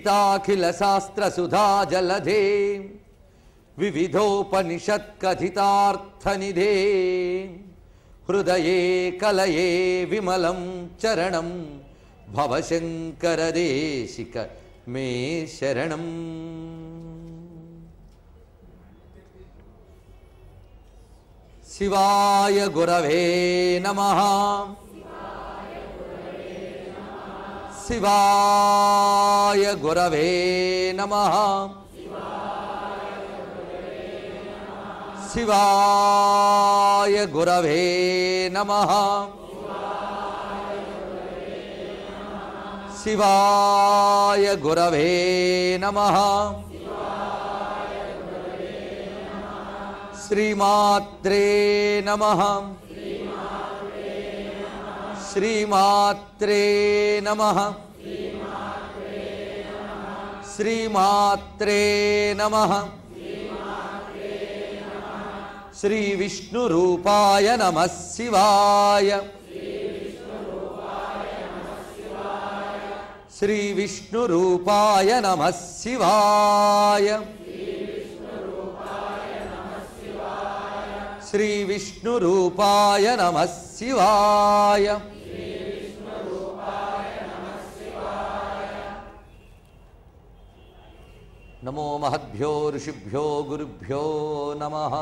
गीताखिल शास्त्र सुधा जलधे विविधोपनिषत् कथितार्थ निधे हृदये कलये विमलं चरणं भवशंकर देशिक मे शरणं। शिवाय गुरवे नमः। शिवाय गुरवे नमः। शिवाय गुरवे नमः। शिवाय गुरवे नमः। श्रीमात्रे नमः। श्रीमात्रे नमः। श्रीमात्रे नमः। श्री विष्णु रूपाय नमः शिवाय। श्री विष्णु रूपाय नमः शिवाय। श्री विष्णु रूपाय नमः शिवाय। नमो महद्भ्यो ऋषिभ्यो गुरुभ्यो नमः।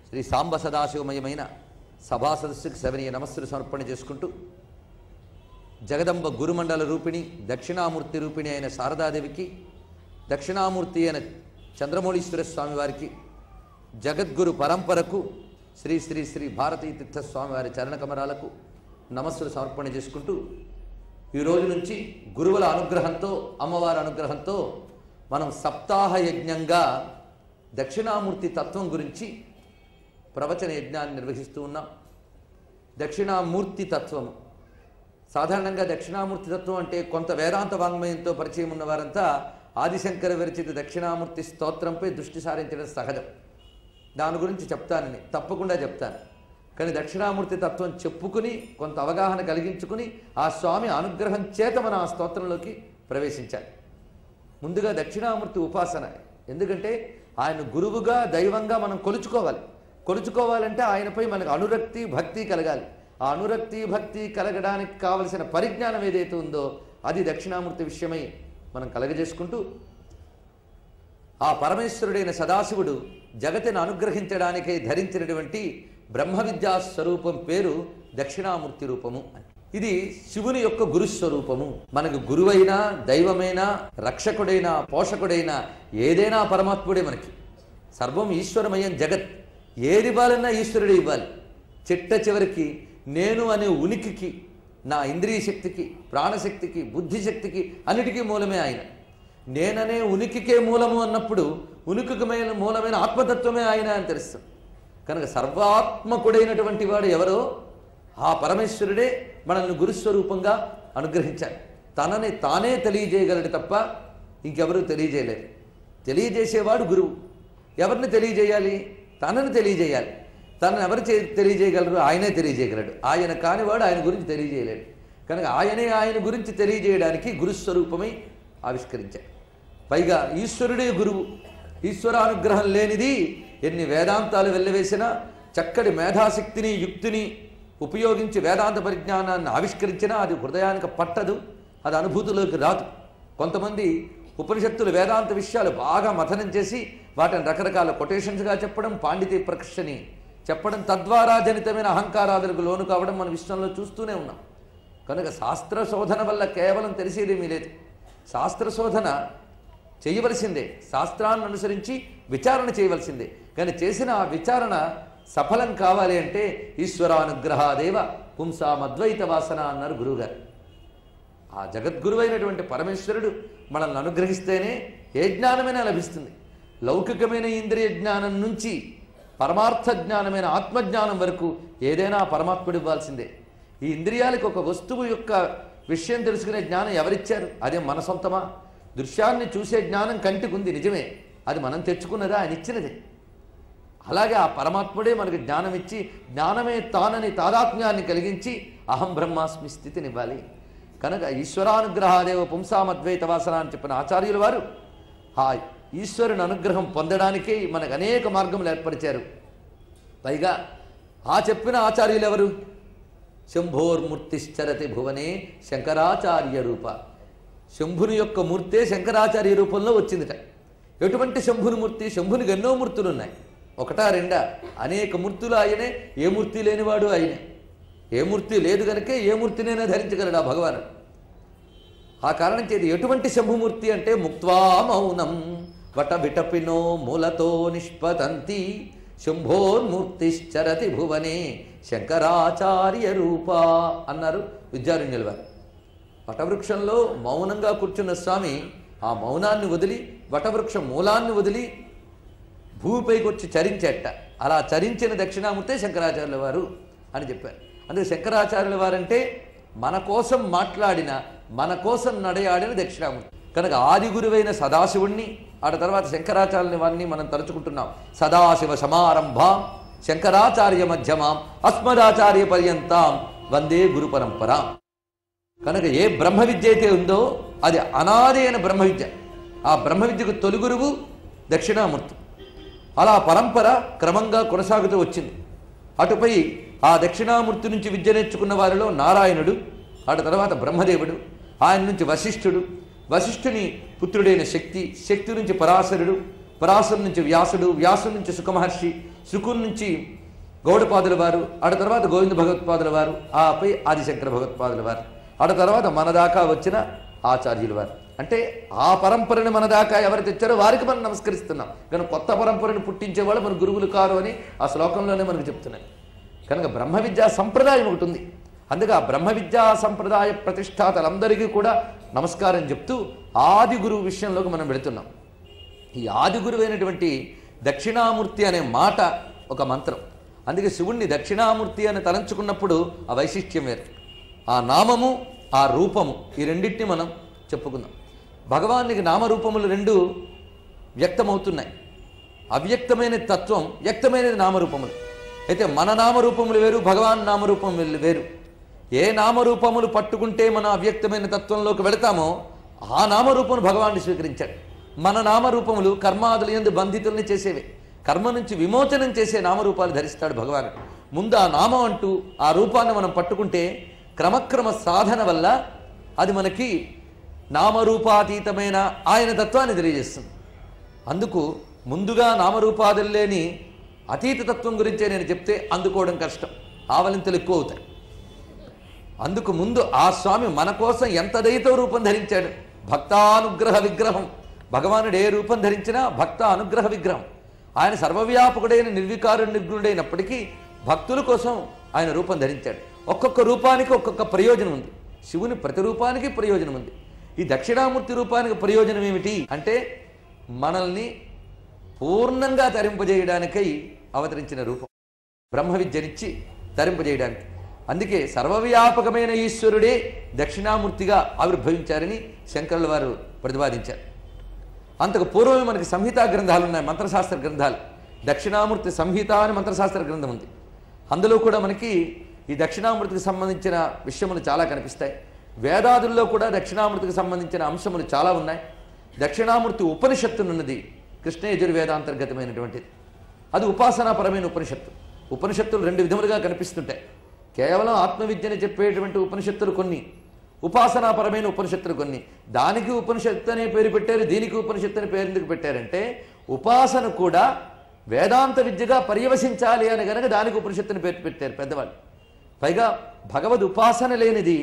श्री सांब सदाशिवमयమైన సభా సదస్సుకు సవినీయ నమస్సులు సమర్పణ చేసుకుంటూ జగదంబ గురుమండల రూపిణి దక్షిణామూర్తి రూపిణి అయిన శారదాదేవికి, దక్షిణామూర్తి అయిన చంద్రమౌళీశ్వర స్వామి వారికి, జగద్గురు పరంపరకు శ్రీ శ్రీ శ్రీ భారతీ తీర్థ స్వామి వారి చరణ కమరాలకు నమస్సులు సమర్పణ చేసుకుంటూ ఈ రోజు నుంచి గురువుల అనుగ్రహంతో, అమ్మవారి అనుగ్రహంతో మనం సప్తాహ యజ్ఞంగా దక్షిణామూర్తి తత్వం గురించి ప్రవచన యజ్ఞాన్ని నిర్వహిస్తూ ఉన్నాం. దక్షిణామూర్తి తత్వం సాధారణంగా దక్షిణామూర్తి తత్వం అంటే కొంత వేదాంత వాంగ్మయంతో పరిచయం ఉన్నవారంతా ఆదిశంకర విరచిత దక్షిణామూర్తి స్తోత్రంపై దృష్టి సారించడం సహజం. దాని గురించి చెప్తానని తప్పకుండా చెప్తాను. కానీ దక్షిణామూర్తి తత్వం చెప్పుకుని కొంత అవగాహన కలిగించుకుని ఆ స్వామి అనుగ్రహం చేత మనం ఆ స్తోత్రంలోకి ప్రవేశించాలి. ముందుగా దక్షిణామూర్తి ఉపాసన. ఎందుకంటే ఆయన గురువుగా దైవంగా మనం కొలుచుకోవాలంటే ఆయనపై మనకు అనురక్తి భక్తి కలగాలి. ఆ అనురక్తి భక్తి కలగడానికి కావలసిన పరిజ్ఞానం ఏదైతే ఉందో అది దక్షిణామూర్తి విషయమై మనం కలగజేసుకుంటూ ఆ పరమేశ్వరుడైన సదాశివుడు జగతిని అనుగ్రహించడానికై ధరించినటువంటి బ్రహ్మ విద్యా స్వరూపం పేరు దక్షిణామూర్తి రూపము. ఇది శివుని యొక్క గురుస్వరూపము. మనకు గురువైనా దైవమైనా రక్షకుడైనా పోషకుడైనా ఏదైనా పరమాత్ముడే. మనకి సర్వం ఈశ్వరమయం జగత్. ఏది ఇవ్వాలన్నా ఈశ్వరుడే ఇవ్వాలి. చిట్ట చివరికి నేను అనే ఉనికికి, నా ఇంద్రియ శక్తికి, ప్రాణశక్తికి, బుద్ధిశక్తికి అన్నిటికీ మూలమే ఆయన. నేననే ఉనికికే మూలము అన్నప్పుడు ఉనికికి మూలమైన ఆత్మతత్వమే ఆయన అని తెలుస్తుంది. కనుక సర్వాత్మకుడైనటువంటి వాడు ఎవరో ఆ పరమేశ్వరుడే మనల్ని గురుస్వరూపంగా అనుగ్రహించాలి. తనని తానే తెలియజేయగలడు తప్ప ఇంకెవరూ తెలియజేయలేరు. తెలియజేసేవాడు గురువు. ఎవరిని తెలియజేయాలి? తనని తెలియజేయాలి. తనను ఎవరు తెలియజేయగలరు? ఆయనే తెలియజేయగలడు. ఆయన కానివాడు ఆయన గురించి తెలియజేయలేడు. కనుక ఆయనే ఆయన గురించి తెలియజేయడానికి గురుస్వరూపమై ఆవిష్కరించాడు. పైగా ఈశ్వరుడే గురువు. ఈశ్వరానుగ్రహం లేనిది ఎన్ని వేదాంతాలు వెళ్ళవేసినా, చక్కటి మేధాశక్తిని యుక్తిని ఉపయోగించి వేదాంత పరిజ్ఞానాన్ని ఆవిష్కరించినా అది హృదయానికి పట్టదు, అది అనుభూతిలోకి రాదు. కొంతమంది ఉపనిషత్తులు వేదాంత విషయాలు బాగా మథనం చేసి వాటిని రకరకాల కొటేషన్స్గా చెప్పడం, పాండితీ ప్రకర్షని చెప్పడం, తద్వారా జనితమైన అహంకారాదులకు లోను కావడం మన విశ్వంలో చూస్తూనే ఉన్నాం. కనుక శాస్త్ర శోధన వల్ల కేవలం తెలిసేదేమీ లేదు. శాస్త్ర శోధన చేయవలసిందే, శాస్త్రాన్ని అనుసరించి విచారణ చేయవలసిందే. కానీ చేసిన ఆ విచారణ సఫలం కావాలి అంటే ఈశ్వరానుగ్రహాదేవ పుంసామద్వైత వాసన అన్నారు గురువుగారు. ఆ జగద్గురువైనటువంటి పరమేశ్వరుడు మనల్ని అనుగ్రహిస్తేనే ఏ జ్ఞానమైనా లభిస్తుంది. లౌకికమైన ఇంద్రియ జ్ఞానం నుంచి పరమార్థ జ్ఞానమైన ఆత్మజ్ఞానం వరకు ఏదైనా పరమాత్ముడు ఇవ్వాల్సిందే. ఈ ఇంద్రియాలకు ఒక వస్తువు యొక్క విషయం తెలుసుకునే జ్ఞానం ఎవరిచ్చారు? అదే మన సొంతమా? దృశ్యాన్ని చూసే జ్ఞానం కంటికి ఉంది, నిజమే. అది మనం తెచ్చుకున్నదా? ఆయన ఇచ్చినదే. అలాగే ఆ పరమాత్ముడే మనకు జ్ఞానం ఇచ్చి జ్ఞానమే తానని తాదాత్మ్యాన్ని కలిగించి అహం బ్రహ్మాస్మి స్థితినివ్వాలి. కనుక ఈశ్వరానుగ్రహాదేవ పుంసామద్వైత వాసన అని చెప్పిన ఆచార్యుల వారు ఆ ఈశ్వరుని అనుగ్రహం పొందడానికే మనకు అనేక మార్గములు ఏర్పరిచారు. పైగా ఆ చెప్పిన ఆచార్యులు ఎవరు? శంభోర్మూర్తిశ్చరతి భువనే శంకరాచార్య రూప. శంభుని యొక్క మూర్తే శంకరాచార్య రూపంలో వచ్చిందిట. ఎటువంటి శంభుని మూర్తి? శంభునికి ఎన్నో మూర్తులు ఉన్నాయి, ఒకటా రెండా? అనేక మూర్తులు ఆయనే. ఏ మూర్తి లేనివాడు ఆయనే. ఏ మూర్తి లేదు కనుకే ఏ మూర్తినైనా ధరించగలడు ఆ భగవానుడు. ఆ కారణం చేతి ఎటువంటి శంభుమూర్తి అంటే ముక్త్వా మౌనం వట విటపినో మూలతో నిష్పతంతి శంభోర్మూర్తిశ్చరతి భువనే శంకరాచార్య రూప అన్నారు విద్యారణ్యుల వారు. వటవృక్షంలో మౌనంగా కూర్చున్న స్వామి ఆ మౌనాన్ని వదిలి వటవృక్ష మూలాన్ని వదిలి భూమిపైకి వచ్చి చరించేట. అలా చరించిన దక్షిణామూర్తే శంకరాచార్యుల వారు అని చెప్పారు. అందుకే శంకరాచార్యుల వారంటే మన కోసం మాట్లాడిన, మన కోసం నడయాడిన దక్షిణామూర్తి. కనుక ఆది గురువైన సదాశివుణ్ణి, ఆ తర్వాత శంకరాచార్యుని వారిని మనం తలుచుకుంటున్నాం. సదాశివ సమారంభాం శంకరాచార్య మధ్యమాం అస్మదాచార్య పర్యంతాం వందే గురు పరంపరాం. కనుక ఏ బ్రహ్మ విద్య అయితే ఉందో అది అనాది అయిన బ్రహ్మ విద్య. ఆ బ్రహ్మ విద్యకు తొలి గురువు దక్షిణామూర్తి. అలా పరంపర క్రమంగా కొనసాగుతూ వచ్చింది. అటుపై ఆ దక్షిణామూర్తి నుంచి విద్య నేర్చుకున్న వారిలో నారాయణుడు, ఆ తర్వాత బ్రహ్మదేవుడు, ఆయన నుంచి వశిష్ఠుడు, వశిష్ఠుని పుత్రుడైన శక్తి, శక్తి నుంచి పరాశరుడు, పరాశరు నుంచి వ్యాసుడు, వ్యాసుడు నుంచి సుఖమహర్షి, సుకుని నుంచి గౌడపాదుల వారు, ఆ తర్వాత గోవింద భగవత్పాదుల వారు, ఆపై ఆదిశంకర భగవత్పాదుల వారు, ఆ తర్వాత మన దాకా వచ్చిన ఆచార్యుల వారు. అంటే ఆ పరంపరని మన దాకా ఎవరు తెచ్చారో వారికి మనం నమస్కరిస్తున్నాం. కనుక కొత్త పరంపరని పుట్టించేవాళ్ళు మన గురువులు కారు అని ఆ శ్లోకంలోనే మనకు చెప్తున్నాయి. కనుక బ్రహ్మ విద్యా సంప్రదాయం ఒకటి ఉంది. అందుకే ఆ బ్రహ్మ విద్యా సంప్రదాయ ప్రతిష్టాతలందరికీ కూడా నమస్కారం చెప్తూ ఆది గురువు విషయంలోకి మనం వెళుతున్నాం. ఈ ఆది గురువైనటువంటి దక్షిణామూర్తి అనే మాట ఒక మంత్రం. అందుకే శివుణ్ణి దక్షిణామూర్తి అని తలంచుకున్నప్పుడు ఆ వైశిష్ట్యం వేరు. ఆ నామము, ఆ రూపము, ఈ రెండింటిని మనం చెప్పుకుందాం. భగవానికి నామరూపములు రెండు వ్యక్తమవుతున్నాయి. అవ్యక్తమైన తత్వం, వ్యక్తమైనది నామరూపములు. అయితే మన నామరూపములు వేరు, భగవాన్ నామరూపములు వేరు. ఏ నామరూపములు పట్టుకుంటే మనం అవ్యక్తమైన తత్వంలోకి వెళతామో ఆ నామరూపమును భగవాన్ని స్వీకరించాడు. మన నామరూపములు కర్మాదులు యందు బంధితుల్ని చేసేవే. కర్మ నుంచి విమోచనం చేసే నామరూపాలు ధరిస్తాడు భగవానుడు. ముందు ఆ నామం అంటూ ఆ రూపాన్ని మనం పట్టుకుంటే క్రమక్రమ సాధన వల్ల అది మనకి నామరూపాతీతమైన ఆయన తత్వాన్ని తెలియజేస్తుంది. అందుకు ముందుగా నామరూపాదులు లేని అతీత తత్వం గురించే నేను చెప్తే అందుకోవడం కష్టం, ఆవలింతలు ఎక్కువ అవుతాయి. అందుకు ముందు ఆ స్వామి మన కోసం ఎంత దయతో రూపం ధరించాడు. భక్తానుగ్రహ విగ్రహం. భగవానుడు ఏ రూపం ధరించినా భక్త అనుగ్రహ విగ్రహం. ఆయన సర్వవ్యాపకుడైన నిర్వికారు నిర్గుణుడైనప్పటికీ భక్తుల కోసం ఆయన రూపం ధరించాడు. ఒక్కొక్క రూపానికి ఒక్కొక్క ప్రయోజనం ఉంది. శివుని ప్రతి రూపానికి ప్రయోజనం ఉంది. ఈ దక్షిణామూర్తి రూపానికి ప్రయోజనం ఏమిటి అంటే మనల్ని పూర్ణంగా తరింపజేయడానికై అవతరించిన రూపం. బ్రహ్మ విద్యనిచ్చి తరింపజేయడానికి. అందుకే సర్వవ్యాపకమైన ఈశ్వరుడే దక్షిణామూర్తిగా ఆవిర్భవించారని శంకరుల వారు ప్రతిపాదించారు. అంతకు పూర్వమే మనకి సంహితా గ్రంథాలు ఉన్నాయి, మంత్రశాస్త్ర గ్రంథాలు. దక్షిణామూర్తి సంహిత అని మంత్రశాస్త్ర గ్రంథం ఉంది. అందులో కూడా మనకి ఈ దక్షిణామూర్తికి సంబంధించిన విషయములు చాలా కనిపిస్తాయి. వేదాదుల్లో కూడా దక్షిణామూర్తికి సంబంధించిన అంశములు చాలా ఉన్నాయి. దక్షిణామూర్తి ఉపనిషత్తునున్నది కృష్ణ యజుర్వేదాంతర్గతమైనటువంటిది. అది ఉపాసనాపరమైన ఉపనిషత్తు. ఉపనిషత్తులు రెండు విధములుగా కనిపిస్తుంటాయి. కేవలం ఆత్మవిద్యని చెప్పేటువంటి ఉపనిషత్తులు కొన్ని, ఉపాసనాపరమైన ఉపనిషత్తులు కొన్ని. దానికి ఉపనిషత్తు అనే పేరు పెట్టారు, దీనికి ఉపనిషత్తు అనే పేరు ఎందుకు పెట్టారంటే ఉపాసన కూడా వేదాంత విద్యగా పర్యవసించాలి అని కనుక దానికి ఉపనిషత్తుని పేరు పెట్టారు పెద్దవాళ్ళు. పైగా భగవద్ ఉపాసన లేనిది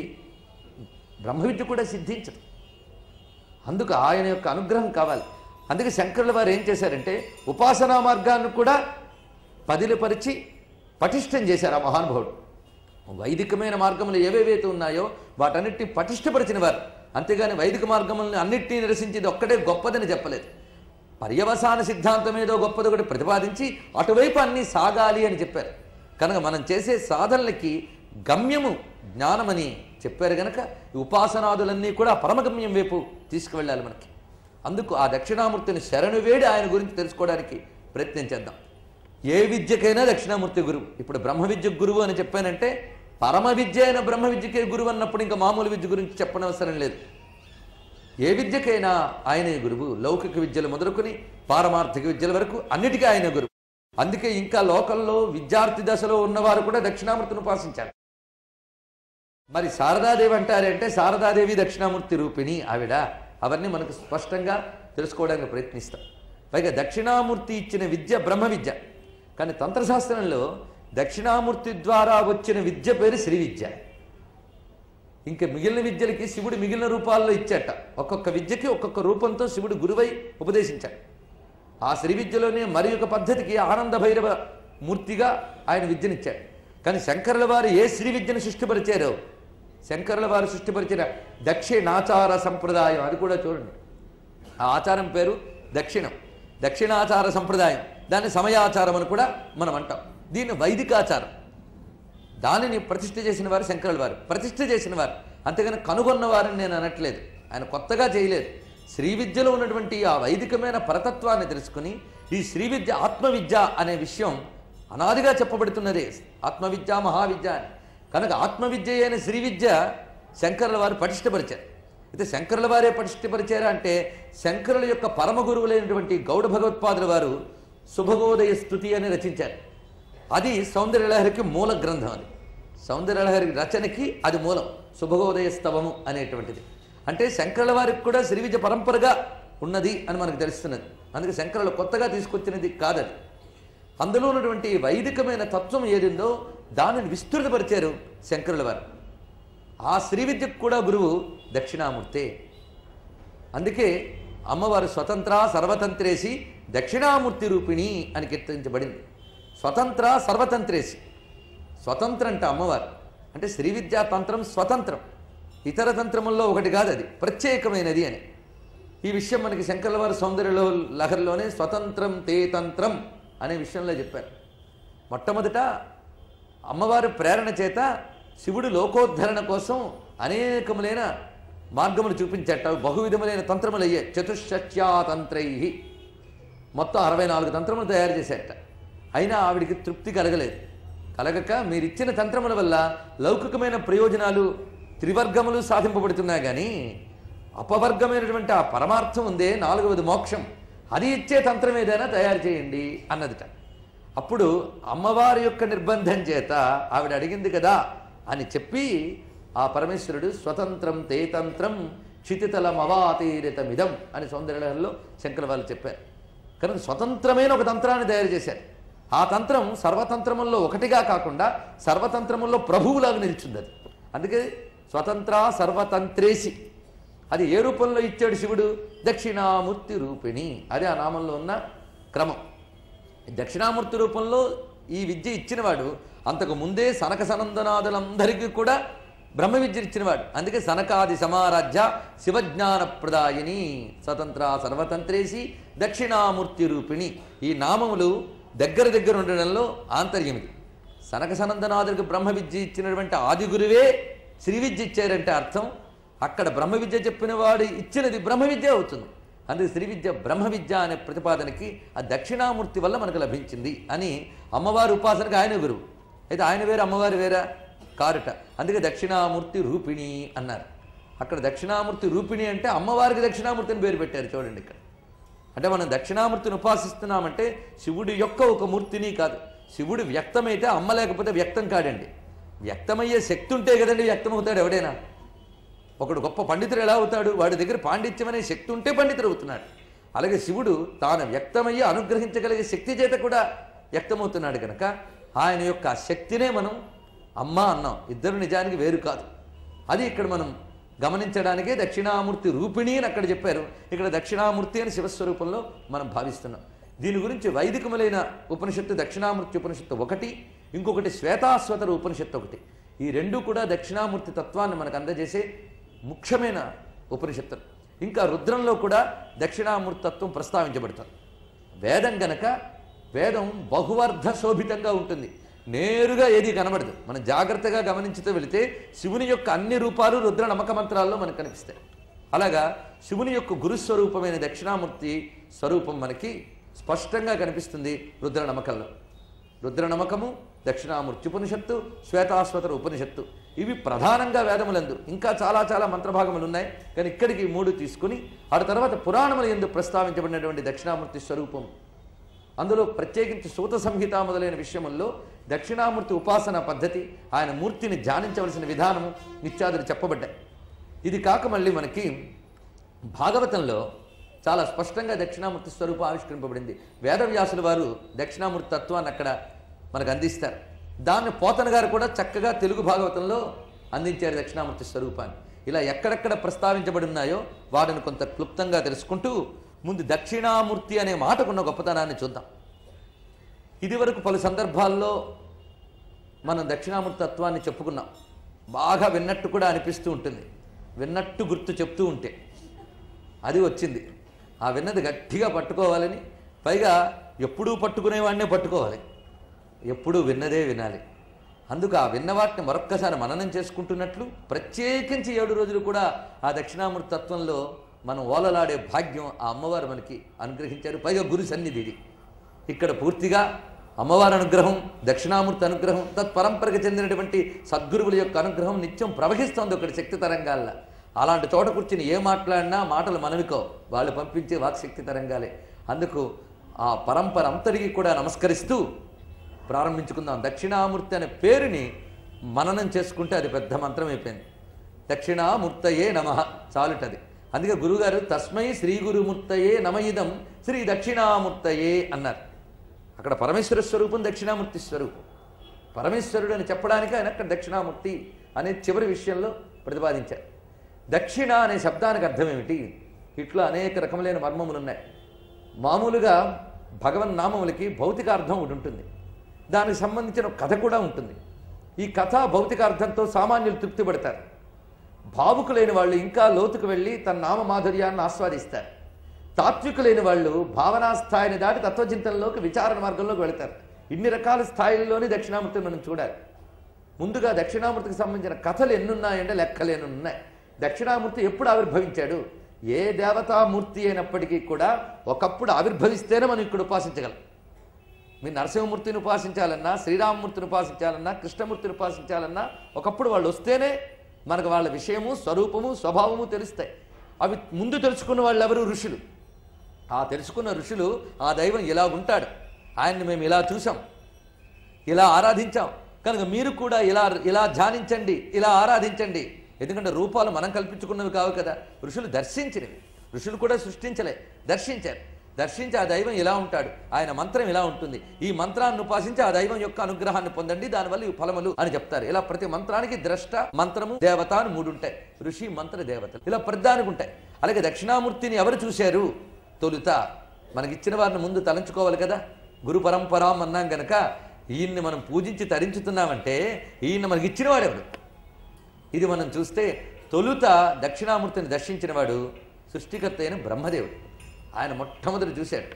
బ్రహ్మ విద్య కూడా సిద్ధించదు. అందుకు ఆయన యొక్క అనుగ్రహం కావాలి. అందుకే శంకరుల వారు ఏం చేశారంటే ఉపాసనా మార్గాన్ని కూడా పదిలపరిచి పటిష్టం చేశారు ఆ మహానుభావుడు. వైదికమైన మార్గములు ఏవేవైతే ఉన్నాయో వాటన్నిటిని పటిష్టపరిచిన వారు. అంతేగాని వైదిక మార్గములను అన్నిటినీ నిరసించేది ఒక్కటే గొప్పదని చెప్పలేదు. పర్యవసాన సిద్ధాంతం ఏదో గొప్పది ఒకటి ప్రతిపాదించి అటువైపు అన్నీ సాగాలి అని చెప్పారు. కనుక మనం చేసే సాధనలకి గమ్యము జ్ఞానమని చెప్పారు. కనుక ఈ ఉపాసనాదులన్నీ కూడా పరమగమ్యం వైపు తీసుకువెళ్ళాలి మనకి. అందుకు ఆ దక్షిణామూర్తిని శరణు వేడి ఆయన గురించి తెలుసుకోవడానికి ప్రయత్నం చేద్దాం. ఏ విద్యకైనా దక్షిణామూర్తి గురువు. ఇప్పుడు బ్రహ్మ విద్య గురువు అని చెప్పానంటే పరమ విద్య అయిన బ్రహ్మ విద్యకే గురువు అన్నప్పుడు ఇంకా మామూలు విద్య గురించి చెప్పనవసరం లేదు. ఏ విద్యకైనా ఆయనే గురువు. లౌకిక విద్యలు మొదలుకొని పారమార్థిక విద్యల వరకు అన్నిటికీ ఆయన గురువు. అందుకే ఇంకా లోకంలో విద్యార్థి దశలో ఉన్నవారు కూడా దక్షిణామూర్తిని ఉపాసించారు. మరి శారదాదేవి అంటారంటే శారదాదేవి దక్షిణామూర్తి రూపిణి ఆవిడ. అవన్నీ మనకు స్పష్టంగా తెలుసుకోవడానికి ప్రయత్నిస్తాం. పైగా దక్షిణామూర్తి ఇచ్చిన విద్య బ్రహ్మ విద్య. కానీ తంత్రశాస్త్రంలో దక్షిణామూర్తి ద్వారా వచ్చిన విద్య పేరు శ్రీ విద్య. ఇంకా మిగిలిన విద్యలకి శివుడు మిగిలిన రూపాల్లో ఇచ్చాట. ఒక్కొక్క విద్యకి ఒక్కొక్క రూపంతో శివుడు గురువై ఉపదేశించాడు. ఆ శ్రీ విద్యలోనే మరి ఒక పద్ధతికి ఆనంద భైరవ మూర్తిగా ఆయన విద్యనిచ్చాడు. కానీ శంకరుల వారు ఏ శ్రీ విద్యను సృష్టిపరిచారో, శంకరుల వారు సృష్టిపరిచిన దక్షిణాచార సంప్రదాయం, అది కూడా చూడండి. ఆ ఆచారం పేరు దక్షిణం, దక్షిణాచార సంప్రదాయం. దాన్ని సమయాచారం అని కూడా మనం అంటాం. దీన్ని వైదికాచారం. దానిని ప్రతిష్ఠ చేసిన వారు శంకరుల వారు, ప్రతిష్ఠ చేసిన వారు. అంతేగాని కనుగొన్నవారని నేను అనట్లేదు. ఆయన కొత్తగా చేయలేదు. శ్రీ విద్యలో ఉన్నటువంటి ఆ వైదికమైన పరతత్వాన్ని తెలుసుకుని ఈ శ్రీ విద్య ఆత్మవిద్య అనే విషయం అనాదిగా చెప్పబడుతున్నదే. ఆత్మవిద్య మహావిద్య అని. కనుక ఆత్మవిద్య అయిన శ్రీ విద్య శంకరుల వారు పటిష్టపరిచారు. అయితే శంకరుల వారే పటిష్టపరిచారా అంటే శంకరుల యొక్క పరమ గురువులైనటువంటి గౌడ భగవత్పాదుల వారు శుభగోదయ స్తుతి అని రచించారు. అది సౌందర్యలహరికి మూల గ్రంథం. అది సౌందర్యలహరి రచనకి అది మూలం. శుభగోదయ స్తవము అనేటువంటిది. అంటే శంకరుల వారికి కూడా శ్రీ విద్య పరంపరగా ఉన్నది అని మనకు తెలుస్తున్నది. అందుకే శంకరులు కొత్తగా తీసుకొచ్చినది కాదది. అందులో ఉన్నటువంటి వైదికమైన తత్వం ఏదిందో దానిని విస్తృతపరిచారు శంకరుల వారు. ఆ శ్రీ విద్యకు కూడా గురువు దక్షిణామూర్తే. అందుకే అమ్మవారు స్వతంత్ర సర్వతంత్రేసి దక్షిణామూర్తి రూపిణి అని కీర్తించబడింది. స్వతంత్ర సర్వతంత్రేసి. స్వతంత్ర అంట అమ్మవారు. అంటే శ్రీ విద్యా తంత్రం స్వతంత్రం, ఇతర తంత్రముల్లో ఒకటి కాదు, అది ప్రత్యేకమైనది అని. ఈ విషయం మనకి శంకరుల వారు సౌందర్యలో లహరిలోనే స్వతంత్రం తే తంత్రం అనే విషయంలో చెప్పారు. మొట్టమొదట అమ్మవారి ప్రేరణ చేత శివుడు లోకోద్ధరణ కోసం అనేకములైన మార్గములు చూపించట. బహువిధములైన తంత్రములు అయ్యాయి. చతుషష్ట్యాతంత్రై మొత్తం 64 తంత్రములు తయారు చేసేట. అయినా ఆవిడికి తృప్తి కలగలేదు. కలగక మీరిచ్చిన తంత్రముల వల్ల లౌకికమైన ప్రయోజనాలు త్రివర్గములు సాధింపబడుతున్నాయి, కానీ అపవర్గమైనటువంటి ఆ పరమార్థం ఉందే, 4వది మోక్షం, అది ఇచ్చే తంత్రం ఏదైనా తయారు చేయండి అన్నదిట. అప్పుడు అమ్మవారి యొక్క నిర్బంధం చేత ఆవిడ అడిగింది కదా అని చెప్పి ఆ పరమేశ్వరుడు స్వతంత్రం తే తంత్రం క్షితితలమవాతీరితమిదం అని సౌందర్యలహరిలో శంకర వాళ్ళు చెప్పారు. కనుక స్వతంత్రమైన ఒక తంత్రాన్ని తయారు చేశారు. ఆ తంత్రం సర్వతంత్రముల్లో ఒకటిగా కాకుండా సర్వతంత్రముల్లో ప్రభువులాగా నిలిచింది అది. అందుకే స్వతంత్ర సర్వతంత్రేసి. అది ఏ రూపంలో ఇచ్చాడు శివుడు? దక్షిణామూర్తి రూపిణి. అదే ఆ నామంలో ఉన్న క్రమం. దక్షిణామూర్తి రూపంలో ఈ విద్య ఇచ్చినవాడు అంతకు ముందే సనక సనందనాదులందరికీ కూడా బ్రహ్మ విద్య ఇచ్చినవాడు. అందుకే సనకాది సమారాధ్య శివజ్ఞాన ప్రదాయిని స్వతంత్ర సర్వతంత్రేసి దక్షిణామూర్తి రూపిణి. ఈ నామములు దగ్గర దగ్గర ఉండడంలో ఆంతర్యం ఇది. సనక సనందనాదులకు బ్రహ్మ విద్య ఇచ్చినటువంటి ఆది గురువే శ్రీ విద్య ఇచ్చారంటే అర్థం అక్కడ బ్రహ్మ విద్య చెప్పిన వాడు ఇచ్చినది బ్రహ్మ విద్య అవుతుంది. అందుకే శ్రీ విద్య బ్రహ్మ విద్య అనే ప్రతిపాదనకి ఆ దక్షిణామూర్తి వల్ల మనకు లభించింది అని. అమ్మవారి ఉపాసనకు ఆయన గురువు. అయితే ఆయన వేరే అమ్మవారి వేరా కారుట. అందుకే దక్షిణామూర్తి రూపిణి అన్నారు. అక్కడ దక్షిణామూర్తి రూపిణి అంటే అమ్మవారికి దక్షిణామూర్తిని పేరు పెట్టారు. చూడండి ఇక్కడ. అంటే మనం దక్షిణామూర్తిని ఉపాసిస్తున్నామంటే శివుడి యొక్క ఒక మూర్తిని కాదు. శివుడు వ్యక్తమైతే అమ్మ లేకపోతే వ్యక్తం కాడండి. వ్యక్తమయ్యే శక్తి ఉంటే కదండి వ్యక్తమవుతాడు ఎవడైనా. ఒకడు గొప్ప పండితుడు ఎలా అవుతాడు? వాడి దగ్గర పాండిత్యం అనే శక్తి ఉంటే పండితుడు అవుతున్నాడు. అలాగే శివుడు తాను వ్యక్తమయ్యి అనుగ్రహించగలిగే శక్తి చేత కూడా వ్యక్తమవుతున్నాడు కనుక ఆయన యొక్క శక్తినే మనం అమ్మ అన్నాం. ఇద్దరు నిజానికి వేరు కాదు. అది ఇక్కడ మనం గమనించడానికే దక్షిణామూర్తి రూపిణి అని అక్కడ చెప్పారు. ఇక్కడ దక్షిణామూర్తి అని శివస్వరూపంలో మనం భావిస్తున్నాం. దీని గురించి వైదికములైన ఉపనిషత్తు దక్షిణామూర్తి ఉపనిషత్తు ఒకటి, ఇంకొకటి శ్వేతాశ్వతర ఉపనిషత్తు ఒకటి. ఈ రెండు కూడా దక్షిణామూర్తి తత్వాన్ని మనకు అందజేసే ముఖ్యమైన ఉపనిషత్తులు. ఇంకా రుద్రంలో కూడా దక్షిణామూర్తి తత్వం ప్రస్తావించబడుతుంది. వేదం గనక వేదం బహువర్ధ శోభితంగా ఉంటుంది. నేరుగా ఏది కనబడదు. మనం జాగ్రత్తగా గమనించుతూ వెళితే శివుని యొక్క అన్ని రూపాలు రుద్ర నమక మంత్రాల్లో మనకు కనిపిస్తాయి. అలాగా శివుని యొక్క గురుస్వరూపమైన దక్షిణామూర్తి స్వరూపం మనకి స్పష్టంగా కనిపిస్తుంది రుద్ర నమకంలో. రుద్ర నమకము దక్షిణామూర్తి ఉపనిషత్తు, శ్వేతాశ్వతర ఉపనిషత్తు. ఇవి ప్రధానంగా వేదములందు. ఇంకా చాలా చాలా మంత్రభాగములు ఉన్నాయి, కానీ ఇక్కడికి 3 తీసుకుని ఆ తర్వాత పురాణముల యందు ప్రస్తావించబడినటువంటి దక్షిణామూర్తి స్వరూపం, అందులో ప్రత్యేకించి సూత సంహిత మొదలైన విషయముల్లో దక్షిణామూర్తి ఉపాసన పద్ధతి, ఆయన మూర్తిని ధ్యానించవలసిన విధానము నిత్యాదులు చెప్పబడ్డాయి. ఇది కాక మళ్ళీ మనకి భాగవతంలో చాలా స్పష్టంగా దక్షిణామూర్తి స్వరూపం ఆవిష్కరింపబడింది. వేదవ్యాసుల వారు దక్షిణామూర్తి తత్వాన్ని అక్కడ మనకు అందిస్తారు. దాన్ని పోతన గారు కూడా చక్కగా తెలుగు భాగవతంలో అందించారు దక్షిణామూర్తి స్వరూపాన్ని. ఇలా ఎక్కడెక్కడ ప్రస్తావించబడి ఉన్నాయో వాటిని కొంత క్లుప్తంగా తెలుసుకుంటూ ముందు దక్షిణామూర్తి అనే మాటకున్న గొప్పతనాన్ని చూద్దాం. ఇదివరకు పలు సందర్భాల్లో మనం దక్షిణామూర్తి తత్వాన్ని చెప్పుకున్నాం. బాగా విన్నట్టు కూడా అనిపిస్తూ ఉంటుంది, విన్నట్టు గుర్తు చెప్తూ ఉంటే అది వచ్చింది. ఆ విన్నది గట్టిగా పట్టుకోవాలని, పైగా ఎప్పుడూ పట్టుకునేవాడినే పట్టుకోవాలి, ఎప్పుడూ విన్నదే వినాలి. అందుకు ఆ విన్నవాటిని మరొక్కసారి మననం చేసుకుంటున్నట్లు ప్రత్యేకించి 7 రోజులు కూడా ఆ దక్షిణామూర్తి తత్వంలో మనం ఓలలాడే భాగ్యం ఆ అమ్మవారు మనకి అనుగ్రహించారు. పైగా గురు సన్నిధి ఇది. ఇక్కడ పూర్తిగా అమ్మవారి అనుగ్రహం, దక్షిణామూర్తి అనుగ్రహం, తత్పరంపరకు చెందినటువంటి సద్గురువుల యొక్క అనుగ్రహం నిత్యం ప్రవహిస్తోంది ఒకటి శక్తి తరంగాల్లో. అలాంటి చోట కూర్చుని ఏ మాట్లాడినా మాటలు మనవికో, వాళ్ళు పంపించే వాక్శక్తి తరంగాలే. అందుకు ఆ పరంపర అంతటికి కూడా నమస్కరిస్తూ ప్రారంభించుకుందాం. దక్షిణామూర్తి అనే పేరుని మననం చేసుకుంటే అది పెద్ద మంత్రం అయిపోయింది. దక్షిణామూర్తయే నమః చాలుటది. అందుకే గురుగారు తస్మై శ్రీ గురుమూర్తయే నమయిదం శ్రీ దక్షిణామూర్తయే అన్నారు. అక్కడ పరమేశ్వర స్వరూపం దక్షిణామూర్తి స్వరూపం. పరమేశ్వరుడు అని చెప్పడానికి ఆయన అక్కడ దక్షిణామూర్తి అనే చివరి విషయంలో ప్రతిపాదించారు. దక్షిణ అనే శబ్దానికి అర్థం ఏమిటి? ఇట్లా అనేక రకములైన మర్మములు ఉన్నాయి. మామూలుగా భగవన్నామములకి భౌతిక అర్థం ఒకటి ఉంటుంది, దానికి సంబంధించిన కథ కూడా ఉంటుంది. ఈ కథ భౌతిక అర్థంతో సామాన్యులు తృప్తి పడతారు. భావుకులైన వాళ్ళు ఇంకా లోతుకు వెళ్ళి తన నామ మాధుర్యాన్ని ఆస్వాదిస్తారు. తాత్వికులైన వాళ్ళు భావనా స్థాయిని దాటి తత్వచింతనలోకి, విచారణ మార్గంలోకి వెళతారు. ఇన్ని రకాల స్థాయిల్లోనే దక్షిణామూర్తిని మనం చూడాలి. ముందుగా దక్షిణామూర్తికి సంబంధించిన కథలు ఎన్నున్నాయంటే లెక్కలేని ఉన్నాయి. దక్షిణామూర్తి ఎప్పుడు ఆవిర్భవించాడు? ఏ దేవతామూర్తి అయినప్పటికీ కూడా ఒకప్పుడు ఆవిర్భవిస్తేనే మనం ఇక్కడ ఉపాసించగలం. మీరు నరసింహమూర్తిని ఉపాసించాలన్నా, శ్రీరామమూర్తిని ఉపాసించాలన్నా, కృష్ణమూర్తిని ఉపాసించాలన్నా ఒకప్పుడు వాళ్ళు వస్తేనే మనకు వాళ్ళ విషయము, స్వరూపము, స్వభావము తెలుస్తాయి. అవి ముందు తెలుసుకున్న వాళ్ళు ఎవరు? ఋషులు. ఆ తెలుసుకున్న ఋషులు ఆ దైవం ఇలా ఉంటాడు, ఆయన్ని మేము ఇలా చూసాం, ఇలా ఆరాధించాం, కనుక మీరు కూడా ఇలా ధ్యానించండి, ఇలా ఆరాధించండి. ఎందుకంటే రూపాలు మనం కల్పించుకున్నవి కావు కదా, ఋషులు దర్శించినవి. ఋషులు కూడా సృష్టించలే, దర్శించారు. దర్శించి ఆ దైవం ఇలా ఉంటాడు, ఆయన మంత్రం ఇలా ఉంటుంది, ఈ మంత్రాన్ని ఉపాసించి ఆ దైవం యొక్క అనుగ్రహాన్ని పొందండి, దానివల్ల ఈ ఫలములు అని చెప్తారు. ఇలా ప్రతి మంత్రానికి ద్రష్ట, మంత్రము, దేవత అని 3 ఉంటాయి. ఋషి, మంత్ర, దేవతలు ఇలా ప్రతిదానికి ఉంటాయి. అలాగే దక్షిణామూర్తిని ఎవరు చూశారు? తొలుత మనకిచ్చిన వారిని ముందు తలంచుకోవాలి కదా. గురు పరంపరాం అన్నాం గనక ఈయన్ని మనం పూజించి తరించుతున్నామంటే ఈయన మనకి ఇచ్చినవాడు ఎవడు? ఇది మనం చూస్తే తొలుత దక్షిణామూర్తిని దర్శించిన వాడు సృష్టికర్త అయిన బ్రహ్మదేవుడు. ఆయన మొట్టమొదటి చూశాడు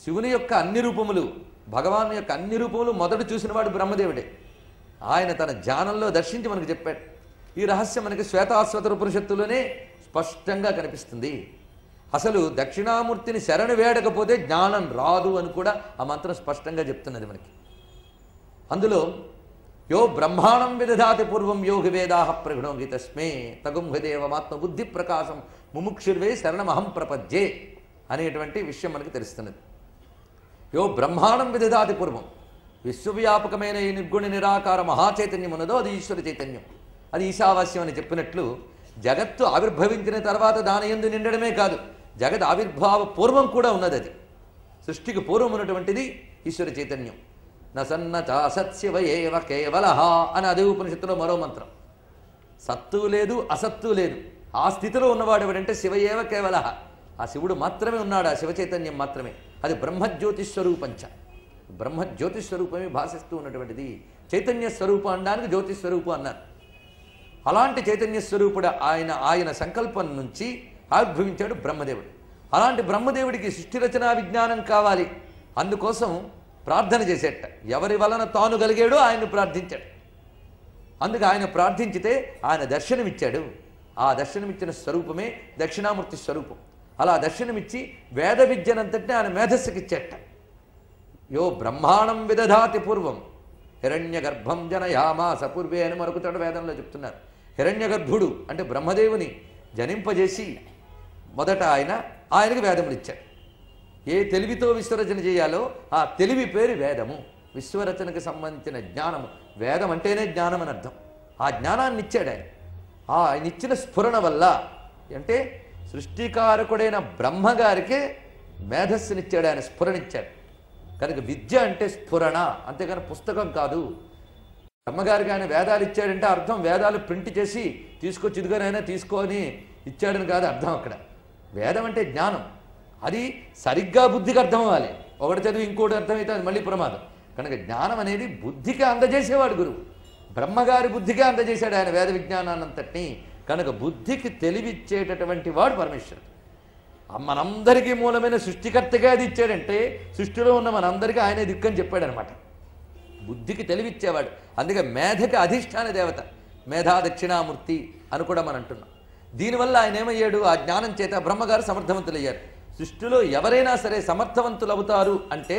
శివుని యొక్క అన్ని రూపములు, భగవాను యొక్క అన్ని రూపములు మొదట చూసినవాడు బ్రహ్మదేవుడే. ఆయన తన ధ్యానంలో దర్శించి మనకు చెప్పాడు. ఈ రహస్యం మనకి శ్వేతాశ్వతర ఉపనిషత్తులోనే స్పష్టంగా కనిపిస్తుంది. అసలు దక్షిణామూర్తిని శరణు వేడకపోతే జ్ఞానం రాదు అని కూడా ఆ మంత్రం స్పష్టంగా చెప్తున్నది మనకి. అందులో యో బ్రహ్మాణం విదధాతి పూర్వం యోగి వేదాహ ప్రగుణోగి తస్మే తగుంహదేవమాత్మ బుద్ధి ప్రకాశం ముముక్షుర్వే శరణమహం ప్రపద్యే అనేటువంటి విషయం మనకి తెలుస్తున్నది. యో బ్రహ్మాణం విదధాతి పూర్వం, విశ్వవ్యాపకమైన ఈ నిర్గుణ నిరాకార మహాచైతన్యం ఉన్నదో అది ఈశ్వర చైతన్యం, అది ఈశావాస్యం అని చెప్పినట్లు జగత్తు ఆవిర్భవించిన తర్వాత దాని యందు నిండడమే కాదు, జగత్ ఆవిర్భావ పూర్వం కూడా ఉన్నది. అది సృష్టికి పూర్వం ఉన్నటువంటిది ఈశ్వర చైతన్యం. నసన్న చాసత్శివ ఏవ కేవలః అని అదే ఉపనిషత్తులో మరో మంత్రం. సత్తు లేదు, అసత్తు లేదు, ఆ స్థితిలో ఉన్నవాడు ఎవడంటే శివ ఏవ కేవలః, ఆ శివుడు మాత్రమే ఉన్నాడు, ఆ శివ చైతన్యం మాత్రమే. అది బ్రహ్మజ్యోతిస్వరూపంచ, బ్రహ్మజ్యోతిస్వరూపమే భాషిస్తూ ఉన్నటువంటిది. చైతన్య స్వరూపం అనడానికి జ్యోతిస్వరూపం అన్నారు. అలాంటి చైతన్య స్వరూపుడు ఆయన సంకల్పం నుంచి ఆవిర్భవించాడు బ్రహ్మదేవుడు. అలాంటి బ్రహ్మదేవుడికి సృష్టి రచనా విజ్ఞానం కావాలి, అందుకోసం ప్రార్థన చేసేట. ఎవరి వలన తాను కలిగాడో ఆయన్ని ప్రార్థించాడు. అందుకు ఆయన ప్రార్థించితే ఆయన దర్శనమిచ్చాడు. ఆ దర్శనమిచ్చిన స్వరూపమే దక్షిణామూర్తి స్వరూపం. అలా దర్శనమిచ్చి వేద విద్యనంతటిని ఆయన మేధస్సుకిచ్చేట. యో బ్రహ్మాణం విదధాతి పూర్వం, హిరణ్య గర్భం జనయామాస పూర్వే అని మరొక చోట వేదంలో చెప్తున్నారు. హిరణ్య గర్భుడు అంటే బ్రహ్మదేవుని జనింపజేసి మొదట ఆయనకి వేదములు ఇచ్చాడు. ఏ తెలివితో విశ్వరచన చేయాలో ఆ తెలివి పేరు వేదము. విశ్వరచనకు సంబంధించిన జ్ఞానము, వేదం అంటేనే జ్ఞానం అని అర్థం. ఆ జ్ఞానాన్ని ఇచ్చాడు ఆయన. ఆయన ఇచ్చిన స్ఫురణ వల్ల అంటే సృష్టికారకుడైన బ్రహ్మగారికే మేధస్సునిచ్చాడు, ఆయన స్ఫురణిచ్చాడు. కనుక విద్య అంటే స్ఫురణ, అంతేగాని పుస్తకం కాదు. బ్రహ్మగారికి ఆయన వేదాలు ఇచ్చాడంటే అర్థం వేదాలు ప్రింట్ చేసి తీసుకొచ్చి ఇదిగోనైనా తీసుకొని ఇచ్చాడని కాదు అర్థం. అక్కడ వేదం అంటే జ్ఞానం, అది సరిగ్గా బుద్ధికి అర్థం అవ్వాలి. ఒకటి చదివి ఇంకోటి అర్థమైతే అది మళ్ళీ ప్రమాదం. కనుక జ్ఞానం అనేది బుద్ధికి అందజేసేవాడు గురువు. బ్రహ్మగారి బుద్ధికే అందజేశాడు ఆయన వేద విజ్ఞానాన్నంతటినీ. కనుక బుద్ధికి తెలివిచ్చేటటువంటి వాడు పరమేశ్వరుడు. మనందరికీ మూలమైన సృష్టికర్తగా అది ఇచ్చాడంటే సృష్టిలో ఉన్న మనందరికీ ఆయనే దిక్కని చెప్పాడనమాట. బుద్ధికి తెలివిచ్చేవాడు. అందుకే మేధకి అధిష్టాన దేవత మేధా దక్షిణామూర్తి అని కూడా మనం అంటున్నాం. దీనివల్ల ఆయన ఏమయ్యాడు? ఆ జ్ఞానం చేత బ్రహ్మగారు సమర్థవంతులయ్యారు. సృష్టిలో ఎవరైనా సరే సమర్థవంతులు అవుతారు అంటే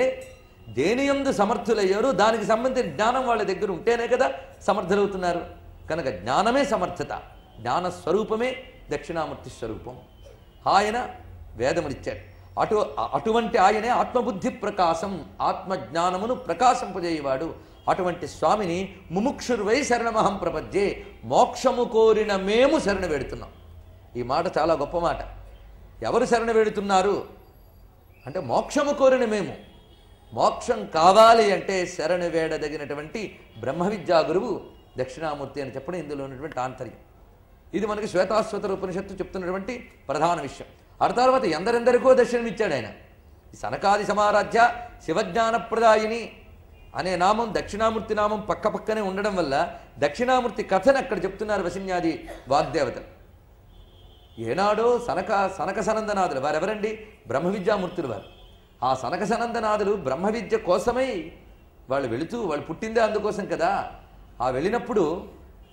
దేనియందు సమర్థులయ్యారు, దానికి సంబంధించిన జ్ఞానం వాళ్ళ దగ్గర ఉంటేనే కదా సమర్థులవుతున్నారు. కనుక జ్ఞానమే సమర్థత, జ్ఞాన స్వరూపమే దక్షిణామూర్తి స్వరూపం. ఆయన వేదములిచ్చాడు. అటువంటి ఆయనే ఆత్మబుద్ధి ప్రకాశం, ఆత్మజ్ఞానమును ప్రకాశింపజేయవాడు. అటువంటి స్వామిని ముముక్షుర్వై శరణమహం ప్రపద్యే, మోక్షము కోరిన మేము శరణ వేడుతున్నాం. ఈ మాట చాలా గొప్ప మాట. ఎవరు శరణ వేడుతున్నారు అంటే మోక్షము కోరిన మేము. మోక్షం కావాలి అంటే శరణ వేడదగినటువంటి బ్రహ్మ విద్యా గురువు దక్షిణామూర్తి అని చెప్పడం ఇందులో ఉన్నటువంటి ఆంతర్యం. ఇది మనకి శ్వేతాశ్వతర ఉపనిషత్తు చెప్తున్నటువంటి ప్రధాన విషయం. ఆ తర్వాత ఎందరెందరికో దర్శనమిచ్చాడు ఆయన. సనకాది సమారాధ్య శివజ్ఞానప్రదాయిని అనే నామం దక్షిణామూర్తి నామం పక్క పక్కనే ఉండడం వల్ల దక్షిణామూర్తి కథను అక్కడ చెప్తున్నారు వసిన్యాది వాగ్దేవతలు. ఏనాడో సనక సనందనాథులు వారెవరండి? బ్రహ్మ విద్యామూర్తులు వారు. ఆ సనక సనందనాథులు బ్రహ్మ విద్య కోసమై వాళ్ళు వెళుతూ, వాళ్ళు పుట్టిందే అందుకోసం కదా. ఆ వెళ్ళినప్పుడు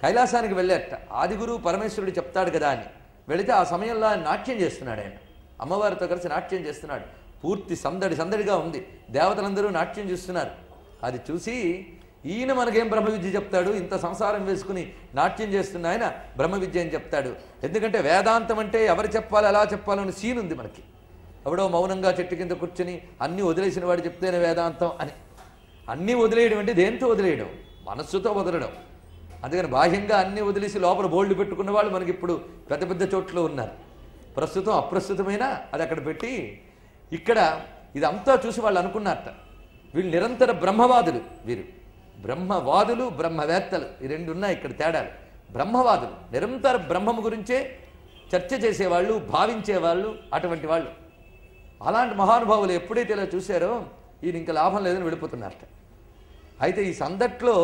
కైలాసానికి వెళ్ళారట. ఆదిగురువు పరమేశ్వరుడు చెప్తాడు కదా అని వెళితే ఆ సమయంలో ఆయన నాట్యం చేస్తున్నాడు. ఆయన అమ్మవారితో కలిసి నాట్యం చేస్తున్నాడు. పూర్తి సందడిగా ఉంది. దేవతలందరూ నాట్యం చేస్తున్నారు. అది చూసి ఈయన మనకేం బ్రహ్మ విద్య చెప్తాడు, ఇంత సంసారం వేసుకుని నాట్యం చేస్తున్న ఆయన బ్రహ్మ విద్య అని చెప్తాడు. ఎందుకంటే వేదాంతం అంటే ఎవరు చెప్పాలి, ఎలా చెప్పాలని సీన్ ఉంది మనకి. ఎవడో మౌనంగా చెట్టు కింద కూర్చొని అన్నీ వదిలేసిన వాడు చెప్తేనే వేదాంతం అని. అన్నీ వదిలేయడం అంటే దేంతో వదిలేయడం? మనస్సుతో వదలడం. అందుకని బాహ్యంగా అన్నీ వదిలేసి లోపల బోల్డ్ పెట్టుకున్న వాళ్ళు మనకి ఇప్పుడు పెద్ద పెద్ద చోట్ల ఉన్నారు. ప్రస్తుతం అప్రస్తుతమైన అది అక్కడ పెట్టి ఇక్కడ ఇదంతా చూసి వాళ్ళు అనుకున్నారట, వీళ్ళు నిరంతర బ్రహ్మవాదులు. వీరు బ్రహ్మవాదులు, బ్రహ్మవేత్తలు, ఈ రెండు ఉన్నాయి ఇక్కడ తేడాలు. బ్రహ్మవాదులు నిరంతర బ్రహ్మము గురించే చర్చ చేసేవాళ్ళు, భావించేవాళ్ళు, అటువంటి వాళ్ళు. అలాంటి మహానుభావులు ఎప్పుడైతే ఇలా చూశారో ఈయన ఇంకా లాభం లేదని వెళ్ళిపోతున్నారట. అయితే ఈ సందట్లో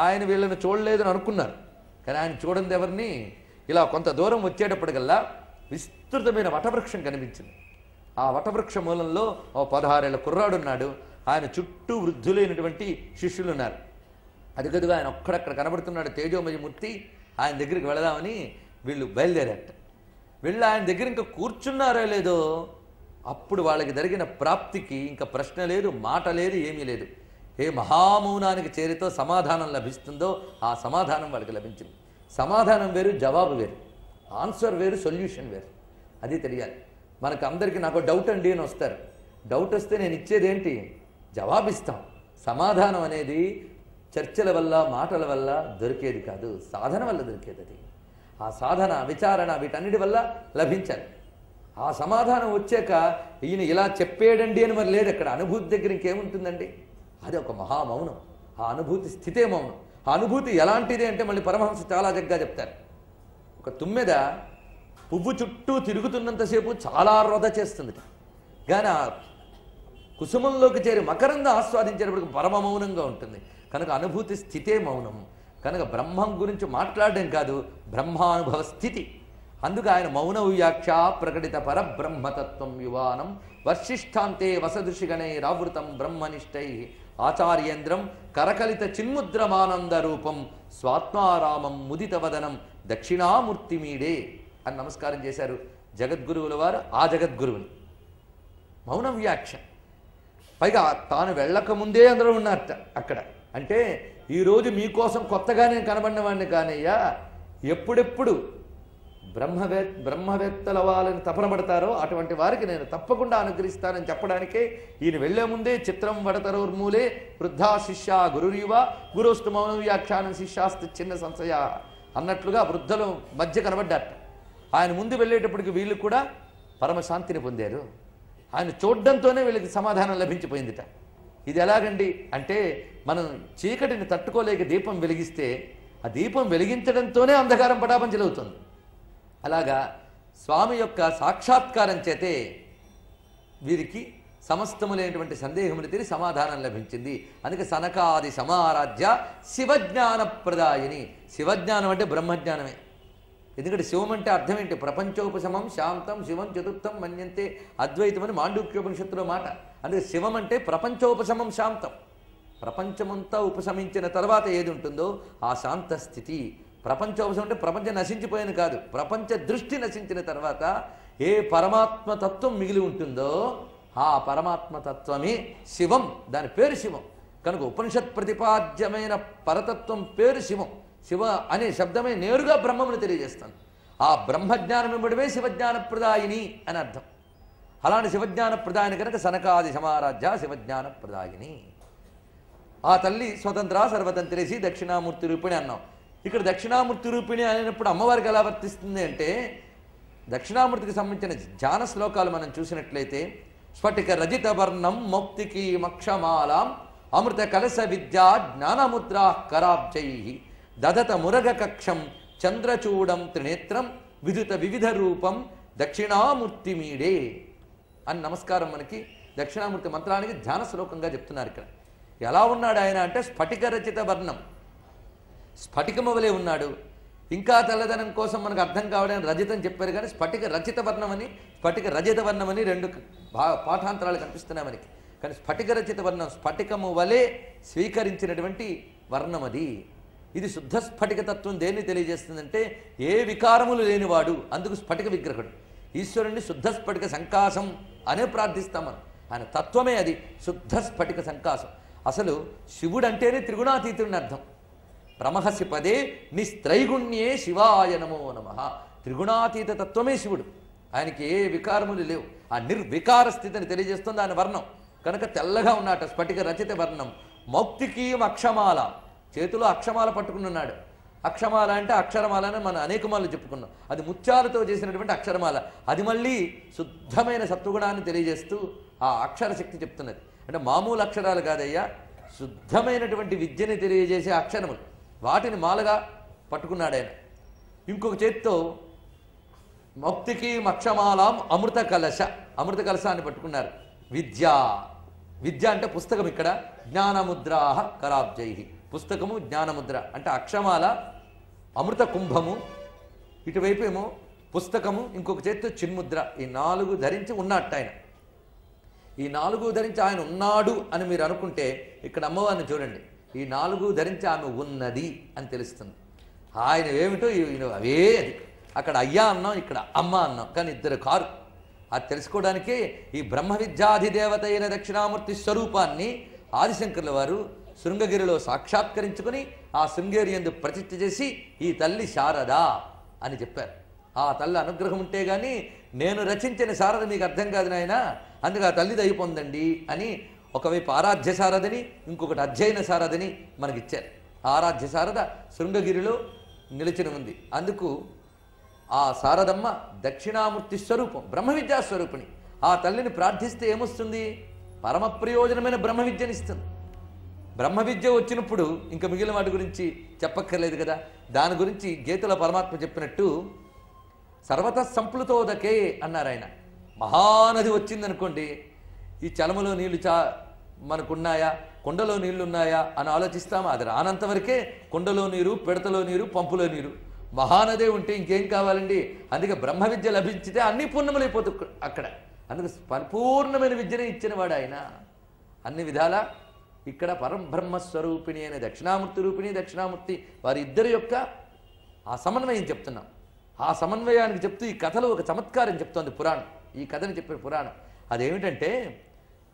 ఆయన వీళ్ళని చూడలేదని అనుకున్నారు. కానీ ఆయన చూడండి ఎవరిని, ఇలా కొంత దూరం వచ్చేటప్పటికల్లా విస్తృతమైన వటవృక్షం కనిపించింది. ఆ వటవృక్ష మూలంలో ఓ 16 ఏళ్ల కుర్రాడున్నాడు. ఆయన చుట్టూ వృద్ధులైనటువంటి శిష్యులు ఉన్నారు. అది కదుగా ఆయన ఒక్కడక్కడ కనబడుతున్నాడు తేజోమయమూర్తి. ఆయన దగ్గరికి వెళదామని వీళ్ళు బయలుదేరారట. వీళ్ళు ఆయన దగ్గర ఇంకా కూర్చున్నారో లేదో అప్పుడు వాళ్ళకి జరిగిన ప్రాప్తికి ఇంకా ప్రశ్న లేదు, మాట లేదు, ఏమీ లేదు. ఏ మహామౌనానికి చేరితో సమాధానం లభిస్తుందో ఆ సమాధానం వాళ్ళకి లభించింది. సమాధానం వేరు, జవాబు వేరు. ఆన్సర్ వేరు, సొల్యూషన్ వేరు. అది తెలియాలి మనకు. అందరికీ నాకు డౌట్ అండి అని వస్తారు. డౌట్ వస్తే నేను ఇచ్చేదేంటి? జవాబిస్తాం. సమాధానం అనేది చర్చల వల్ల, మాటల వల్ల దొరికేది కాదు, సాధన వల్ల దొరికేది. అది ఆ సాధన, విచారణ, వీటన్నిటి వల్ల లభించాలి. ఆ సమాధానం వచ్చాక ఈయన ఇలా చెప్పేడండి అని మరి లేదు అక్కడ. అనుభూతి దగ్గర ఇంకేముంటుందండి? అది ఒక మహామౌనం. ఆ అనుభూతి స్థితే మౌనం. ఆ అనుభూతి ఎలాంటిది అంటే మళ్ళీ పరమహంస చాలా జగ్గా చెప్తారు. ఒక తుమ్మెద పువ్వు చుట్టూ తిరుగుతున్నంతసేపు చాలా వృధ చేస్తుంది, కానీ ఆ కుసుమంలోకి చేరి మకరంగా ఆస్వాదించేటప్పటికి పరమ మౌనంగా ఉంటుంది. కనుక అనుభూతి స్థితే మౌనం. కనుక బ్రహ్మం గురించి మాట్లాడడం కాదు, బ్రహ్మానుభవ స్థితి. అందుకు ఆయన మౌన వ్యాఖ్య ప్రకటిత పరబ్రహ్మతత్వం యువానం వర్షిష్టాంతే వసదృషిగణైరావృతం బ్రహ్మనిష్టై ఆచార్యేంద్రం కరకలిత చిన్ముద్రమానంద రూపం స్వాత్మారామం ముదితవదనం దక్షిణామూర్తిమీడే అని నమస్కారం చేశారు జగద్గురువుల వారు. ఆ జగద్గురువుని మౌన వ్యాఖ్య. పైగా తాను వెళ్ళకముందే అందరూ ఉన్నారట అక్కడ. అంటే ఈరోజు మీకోసం కొత్తగా నేను కనబడిన వాడిని కానయ్యా, ఎప్పుడెప్పుడు బ్రహ్మవేత్తల వాళ్ళని తపన పడతారో అటువంటి వారికి నేను తప్పకుండా అనుగ్రహిస్తానని చెప్పడానికే ఈయన వెళ్లే ముందే చిత్రం వడతరోర్మూలే వృద్ధా శిష్య గురురీవ గురోస్తు మౌనం వ్యాఖ్యానం శిష్యాస్తు చిన్న సంశయ అన్నట్లుగా వృద్ధుల మధ్య కనబడ్డారట. ఆయన ముందు వెళ్ళేటప్పటికి వీళ్ళు కూడా పరమశాంతిని పొందారు. ఆయన చూడడంతోనే వీళ్ళకి సమాధానం లభించిపోయిందిట. ఇది ఎలాగండి అంటే, మనం చీకటిని తట్టుకోలేక దీపం వెలిగిస్తే ఆ దీపం వెలిగించడంతోనే అంధకారం పటాపంచలవుతుంది. అలాగా స్వామి యొక్క సాక్షాత్కారం చేతే వీరికి సమస్తములైనటువంటి సందేహములు తీరి సమాధానం లభించింది. అందుకే సనకాది సమారాధ్య శివజ్ఞానప్రదాయిని. శివజ్ఞానం అంటే బ్రహ్మజ్ఞానమే. ఎందుకంటే శివం అంటే అర్థం ఏంటి? ప్రపంచోపశమం శాంతం శివం చతుర్థం మన్యంతే అద్వైతమని మాండూక్యోపనిషత్తులో మాట. అందుకే శివం అంటే ప్రపంచోపశమం శాంతం. ప్రపంచమంతా ఉపశమించిన తర్వాత ఏది ఉంటుందో ఆ శాంత స్థితి. ప్రపంచోపశమం అంటే ప్రపంచం నశించిపోయింది కాదు, ప్రపంచ దృష్టి నశించిన తర్వాత ఏ పరమాత్మతత్వం మిగిలి ఉంటుందో ఆ పరమాత్మతత్వమే శివం. దాని పేరు శివం. కనుక ఉపనిషత్ ప్రతిపాద్యమైన పరతత్వం పేరు శివం. శివ అనే శబ్దమే నేరుగా బ్రహ్మమును తెలియజేస్తాను. ఆ బ్రహ్మజ్ఞానం ఇవ్వడమే శివజ్ఞానప్రదాయిని అని అర్థం. అలాంటి శివజ్ఞానప్రదాయిని కనుక సనకాది సమారాధ్య శివజ్ఞానప్రదాయిని. ఆ తల్లి స్వతంత్ర సర్వతంత్రేసి దక్షిణామూర్తి రూపిణి అన్నాం. ఇక్కడ దక్షిణామూర్తి రూపిణి అయినప్పుడు అమ్మవారికి ఎలా వర్తిస్తుంది అంటే, దక్షిణామూర్తికి సంబంధించిన ధ్యాన శ్లోకాలు మనం చూసినట్లయితే, స్ఫటిక రజిత వర్ణం మౌక్తికి మక్షమాలాం అమృత కలశ విద్యా జ్ఞానముద్రా కరాబ్జై దదత మురగ కక్షం చంద్రచూడం త్రినేత్రం విదుత వివిధ రూపం దక్షిణామూర్తి మీడే అని నమస్కారం మనకి దక్షిణామూర్తి మంత్రానికి ధ్యాన శ్లోకంగా చెప్తున్నారు. ఇక్కడ ఎలా ఉన్నాడు ఆయన అంటే, స్ఫటిక రచిత వర్ణం, స్ఫటికము వలె ఉన్నాడు. ఇంకా తెల్లదనం కోసం మనకు అర్థం కావడానికి రజితం చెప్పారు, కానీ స్ఫటిక రచిత వర్ణమని స్ఫటిక రజిత వర్ణమని రెండు పాఠాంతరాలు కనిపిస్తున్నాయి మనకి. కానీ స్ఫటిక రచిత వర్ణం స్ఫటికము వలె స్వీకరించినటువంటి వర్ణం అది. ఇది శుద్ధ స్ఫటిక తత్వం దేన్ని తెలియజేస్తుందంటే, ఏ వికారములు లేనివాడు, అందుకు స్ఫటిక విగ్రహుడు. ఈశ్వరుణ్ణి శుద్ధ స్ఫటిక సంకాసం అనే ప్రార్థిస్తాం మనం. ఆయన తత్వమే అది శుద్ధ స్ఫటిక సంకాసం. అసలు శివుడు అంటేనే త్రిగుణాతీతుడిని అర్థం. బ్రహ్మహసి పదే నిస్త్రైగుణ్యే శివాయ నమో నమః. త్రిగుణాతీత తత్వమే శివుడు. ఆయనకి ఏ వికారములు లేవు. ఆ నిర్వికార స్థితిని తెలియజేస్తుంది ఆయన వర్ణం. కనుక తెల్లగా ఉన్నట స్ఫటిక రచిత వర్ణం. మౌక్తికి అక్షమాల, చేతిలో అక్షమాల పట్టుకుని ఉన్నాడు. అక్షమాల అంటే అక్షరమాల అని మనం అనేకమాలు చెప్పుకున్నాం. అది ముత్యాలతో చేసినటువంటి అక్షరమాల. అది మళ్ళీ శుద్ధమైన సత్వగుణాన్ని తెలియజేస్తూ ఆ అక్షర శక్తి చెప్తున్నది. అంటే మామూలు అక్షరాలు కాదయ్యా, శుద్ధమైనటువంటి విద్యని తెలియజేసే అక్షరములు. వాటిని మాలగా పట్టుకున్నాడు ఆయన. ఇంకొక చేత్తో మౌక్తికి అక్షమాలాం అమృత కలశ, అమృత కలశాన్ని పట్టుకున్నారు. విద్య, విద్య అంటే పుస్తకం. ఇక్కడ జ్ఞానముద్రాహ కరాబ్జై, పుస్తకము జ్ఞానముద్ర అంటే అక్షమాల, అమృత కుంభము, ఇటువైపు ఏమో పుస్తకము, ఇంకొక చేతితో చిన్ముద్ర. ఈ 4 ధరించి ఉన్నట్టు ఆయన. ఈ 4 ధరించి ఆయన ఉన్నాడు అని మీరు అనుకుంటే, ఇక్కడ అమ్మవారిని చూడండి, ఈ 4 ధరించి ఆమె ఉన్నది అని తెలుస్తుంది. ఆయన ఏమిటో అవే. అది అక్కడ అయ్యా అన్నాం, ఇక్కడ అమ్మ అన్నాం, కానీ ఇద్దరు కారు. అది తెలుసుకోవడానికే ఈ బ్రహ్మ విద్యాధిదేవత అయిన దక్షిణామూర్తి స్వరూపాన్ని ఆదిశంకరుల వారు శృంగగిరిలో సాక్షాత్కరించుకుని ఆ శృంగేరి యందు ప్రతిష్ఠ చేసి ఈ తల్లి శారద అని చెప్పారు. ఆ తల్లి అనుగ్రహం ఉంటే గాని నేను రచించిన శారద మీకు అర్థం కాదు నాయన, అందుకే ఆ తల్లి దయ పొందండి అని ఒకవైపు ఆరాధ్య శారదని, ఇంకొకటి అధ్యయన శారదని మనకిచ్చారు. ఆరాధ్య శారద శృంగగిరిలో నిలిచిన ఉంది. అందుకు ఆ శారదమ్మ దక్షిణామూర్తి స్వరూపం, బ్రహ్మ విద్యా స్వరూపిణి. ఆ తల్లిని ప్రార్థిస్తే ఏమొస్తుంది? పరమ ప్రయోజనమైన బ్రహ్మ విద్యనిస్తుంది. బ్రహ్మ విద్య వచ్చినప్పుడు ఇంకా మిగిలిన వాటి గురించి చెప్పక్కర్లేదు కదా. దాని గురించి గీతలో పరమాత్మ చెప్పినట్టు సర్వత సంప్లుతోదకే అన్నారు ఆయన. మహానది వచ్చిందనుకోండి, ఈ చలములో నీళ్లు మనకున్నాయా, కొండలో నీళ్లు ఉన్నాయా అని ఆలోచిస్తామా? అది రానంతవరకే కొండలో నీరు, పిడతలో నీరు, పంపులో నీరు. మహానదే ఉంటే ఇంకేం కావాలండి? అందుకే బ్రహ్మ విద్య లభించితే అన్ని పూర్ణములైపోతుంది అక్కడ. అందుకు పరిపూర్ణమైన విద్యనే ఇచ్చినవాడు ఆయన అన్ని విధాలా. ఇక్కడ పరబ్రహ్మస్వరూపిణి అనే దక్షిణామూర్తి రూపిణి, దక్షిణామూర్తి వారి ఇద్దరి యొక్క ఆ సమన్వయం చెప్తున్నాం. ఆ సమన్వయానికి చెప్తూ ఈ కథలో ఒక చమత్కారం చెప్తోంది పురాణం. ఈ కథని చెప్పే పురాణం అదేమిటంటే,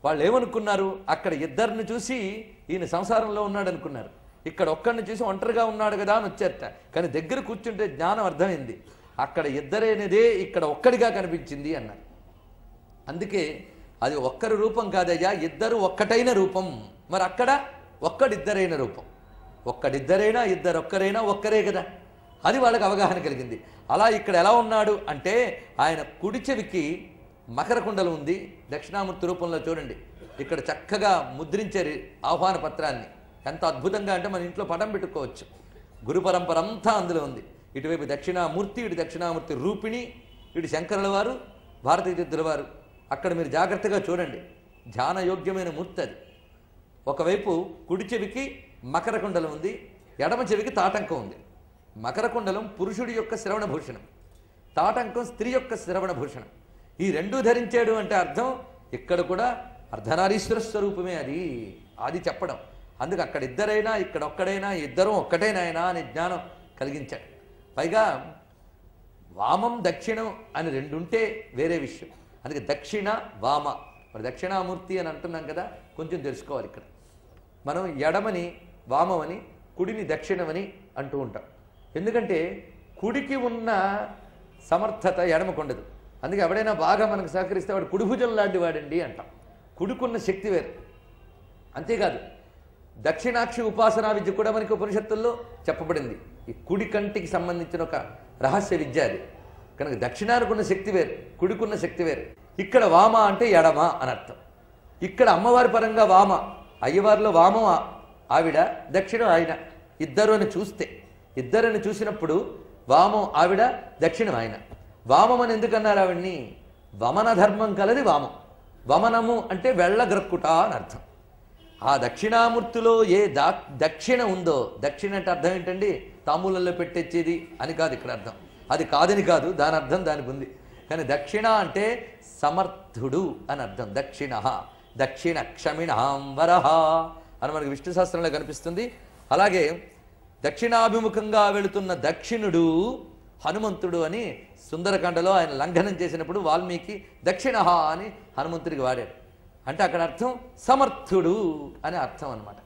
వాళ్ళు ఏమనుకున్నారు, అక్కడ ఇద్దరిని చూసి ఈయన సంసారంలో ఉన్నాడు అనుకున్నారు, ఇక్కడ ఒక్కడిని చూసి ఒంటరిగా ఉన్నాడు కదా అని వచ్చారట. కానీ దగ్గర కూర్చుంటే జ్ఞానం అర్థమైంది, అక్కడ ఇద్దరైనదే ఇక్కడ ఒక్కడిగా కనిపించింది అన్నారు. అందుకే అది ఒక్కరి రూపం కాదయ్యా, ఇద్దరు ఒక్కటైన రూపం. మరి అక్కడ ఒక్కడిద్దరైన రూపం. ఒక్కడిద్దరైనా ఇద్దరొక్కరైనా ఒక్కరే కదా, అది వాళ్ళకి అవగాహన కలిగింది. అలా ఇక్కడ ఎలా ఉన్నాడు అంటే ఆయన కుడి చెవికి మకర కుండలం ఉంది, దక్షిణామూర్తి రూపంలో చూడండి. ఇక్కడ చక్కగా ముద్రించారు ఆహ్వాన పత్రాన్ని. ఎంత అద్భుతంగా అంటే మన ఇంట్లో పటం పెట్టుకోవచ్చు. గురు పరంపర అంతా అందులో ఉంది. ఇటువైపు దక్షిణామూర్తి, ఇటు దక్షిణామూర్తి రూపిణి, ఇటు శంకరుల వారు, భారతీ తీర్థుల వారు. అక్కడ మీరు జాగ్రత్తగా చూడండి, ధ్యానయోగ్యమైన మూర్తి అది. ఒకవైపు కుడి చెవికి మకర కుండలం ఉంది, ఎడమ చెవికి తాటంకం ఉంది. మకర కుండలం పురుషుడి యొక్క శ్రవణ భూషణం, తాటంకం స్త్రీ యొక్క శ్రవణ భూషణం. ఈ రెండూ ధరించాడు అంటే అర్థం ఇక్కడ కూడా అర్ధనారీశ్వర స్వరూపమే అది చెప్పడం. అందుకు అక్కడ ఇద్దరైనా ఇక్కడ ఒక్కడైనా ఇద్దరం ఒక్కటేనాయనా అని జ్ఞానం కలిగించాడు. పైగా వామం దక్షిణం అని రెండుంటే వేరే విషయం. అందుకే దక్షిణ వామ, మరి దక్షిణామూర్తి అని అంటున్నాం కదా, కొంచెం తెలుసుకోవాలి. ఇక్కడ మనం ఎడమని వామమని, కుడిని దక్షిణమని అంటూ ఉంటాం. ఎందుకంటే కుడికి ఉన్న సమర్థత ఎడమకుండదు. అందుకే ఎవడైనా బాగా మనకు సహకరిస్తే వాడు కుడిభుజం లాంటి వాడండి అంటాం. కుడికున్న శక్తి వేరు. అంతేకాదు దక్షిణాక్షి ఉపాసనా విద్య కూడా మనకి ఉపనిషత్తుల్లో చెప్పబడింది. ఈ కుడి కంటికి సంబంధించిన ఒక రహస్య విద్య అది. కనుక దక్షిణానికి ఉన్న శక్తి వేరు, కుడికున్న శక్తి వేరు. ఇక్కడ వామ అంటే ఎడమ అని అర్థం. ఇక్కడ అమ్మవారి పరంగా వామ, అయ్యవారిలో వామం ఆవిడ, దక్షిణం ఆయన, ఇద్దరు అని చూస్తే, ఇద్దరని చూసినప్పుడు వామం ఆవిడ, దక్షిణం ఆయన. వామం అని ఎందుకన్నారు ఆవిడ్ని? వమన ధర్మం కలది వామం. వమనము అంటే వెళ్ళగ్రక్కుట అని అర్థం. ఆ దక్షిణామూర్తిలో ఏ దక్షిణ ఉందో, దక్షిణ అంటే అర్థం ఏంటండి? తాంబూలంలో పెట్టేచ్చేది అని కాదు ఇక్కడ అర్థం. అది కాదని కాదు, దాని అర్థం దానికి ఉంది. కానీ దక్షిణ అంటే సమర్థుడు అని అర్థం. దక్షిణ దక్షిణ క్షమిణాంబరహ అని మనకి విష్ణు శాస్త్రంలో కనిపిస్తుంది. అలాగే దక్షిణాభిముఖంగా వెళుతున్న దక్షిణుడు హనుమంతుడు అని సుందరకాండలో ఆయన లంఘనం చేసినప్పుడు వాల్మీకి దక్షిణ అని హనుమంతుడికి వాడాడు. అంటే అక్కడ అర్థం సమర్థుడు అని అర్థం అన్నమాట.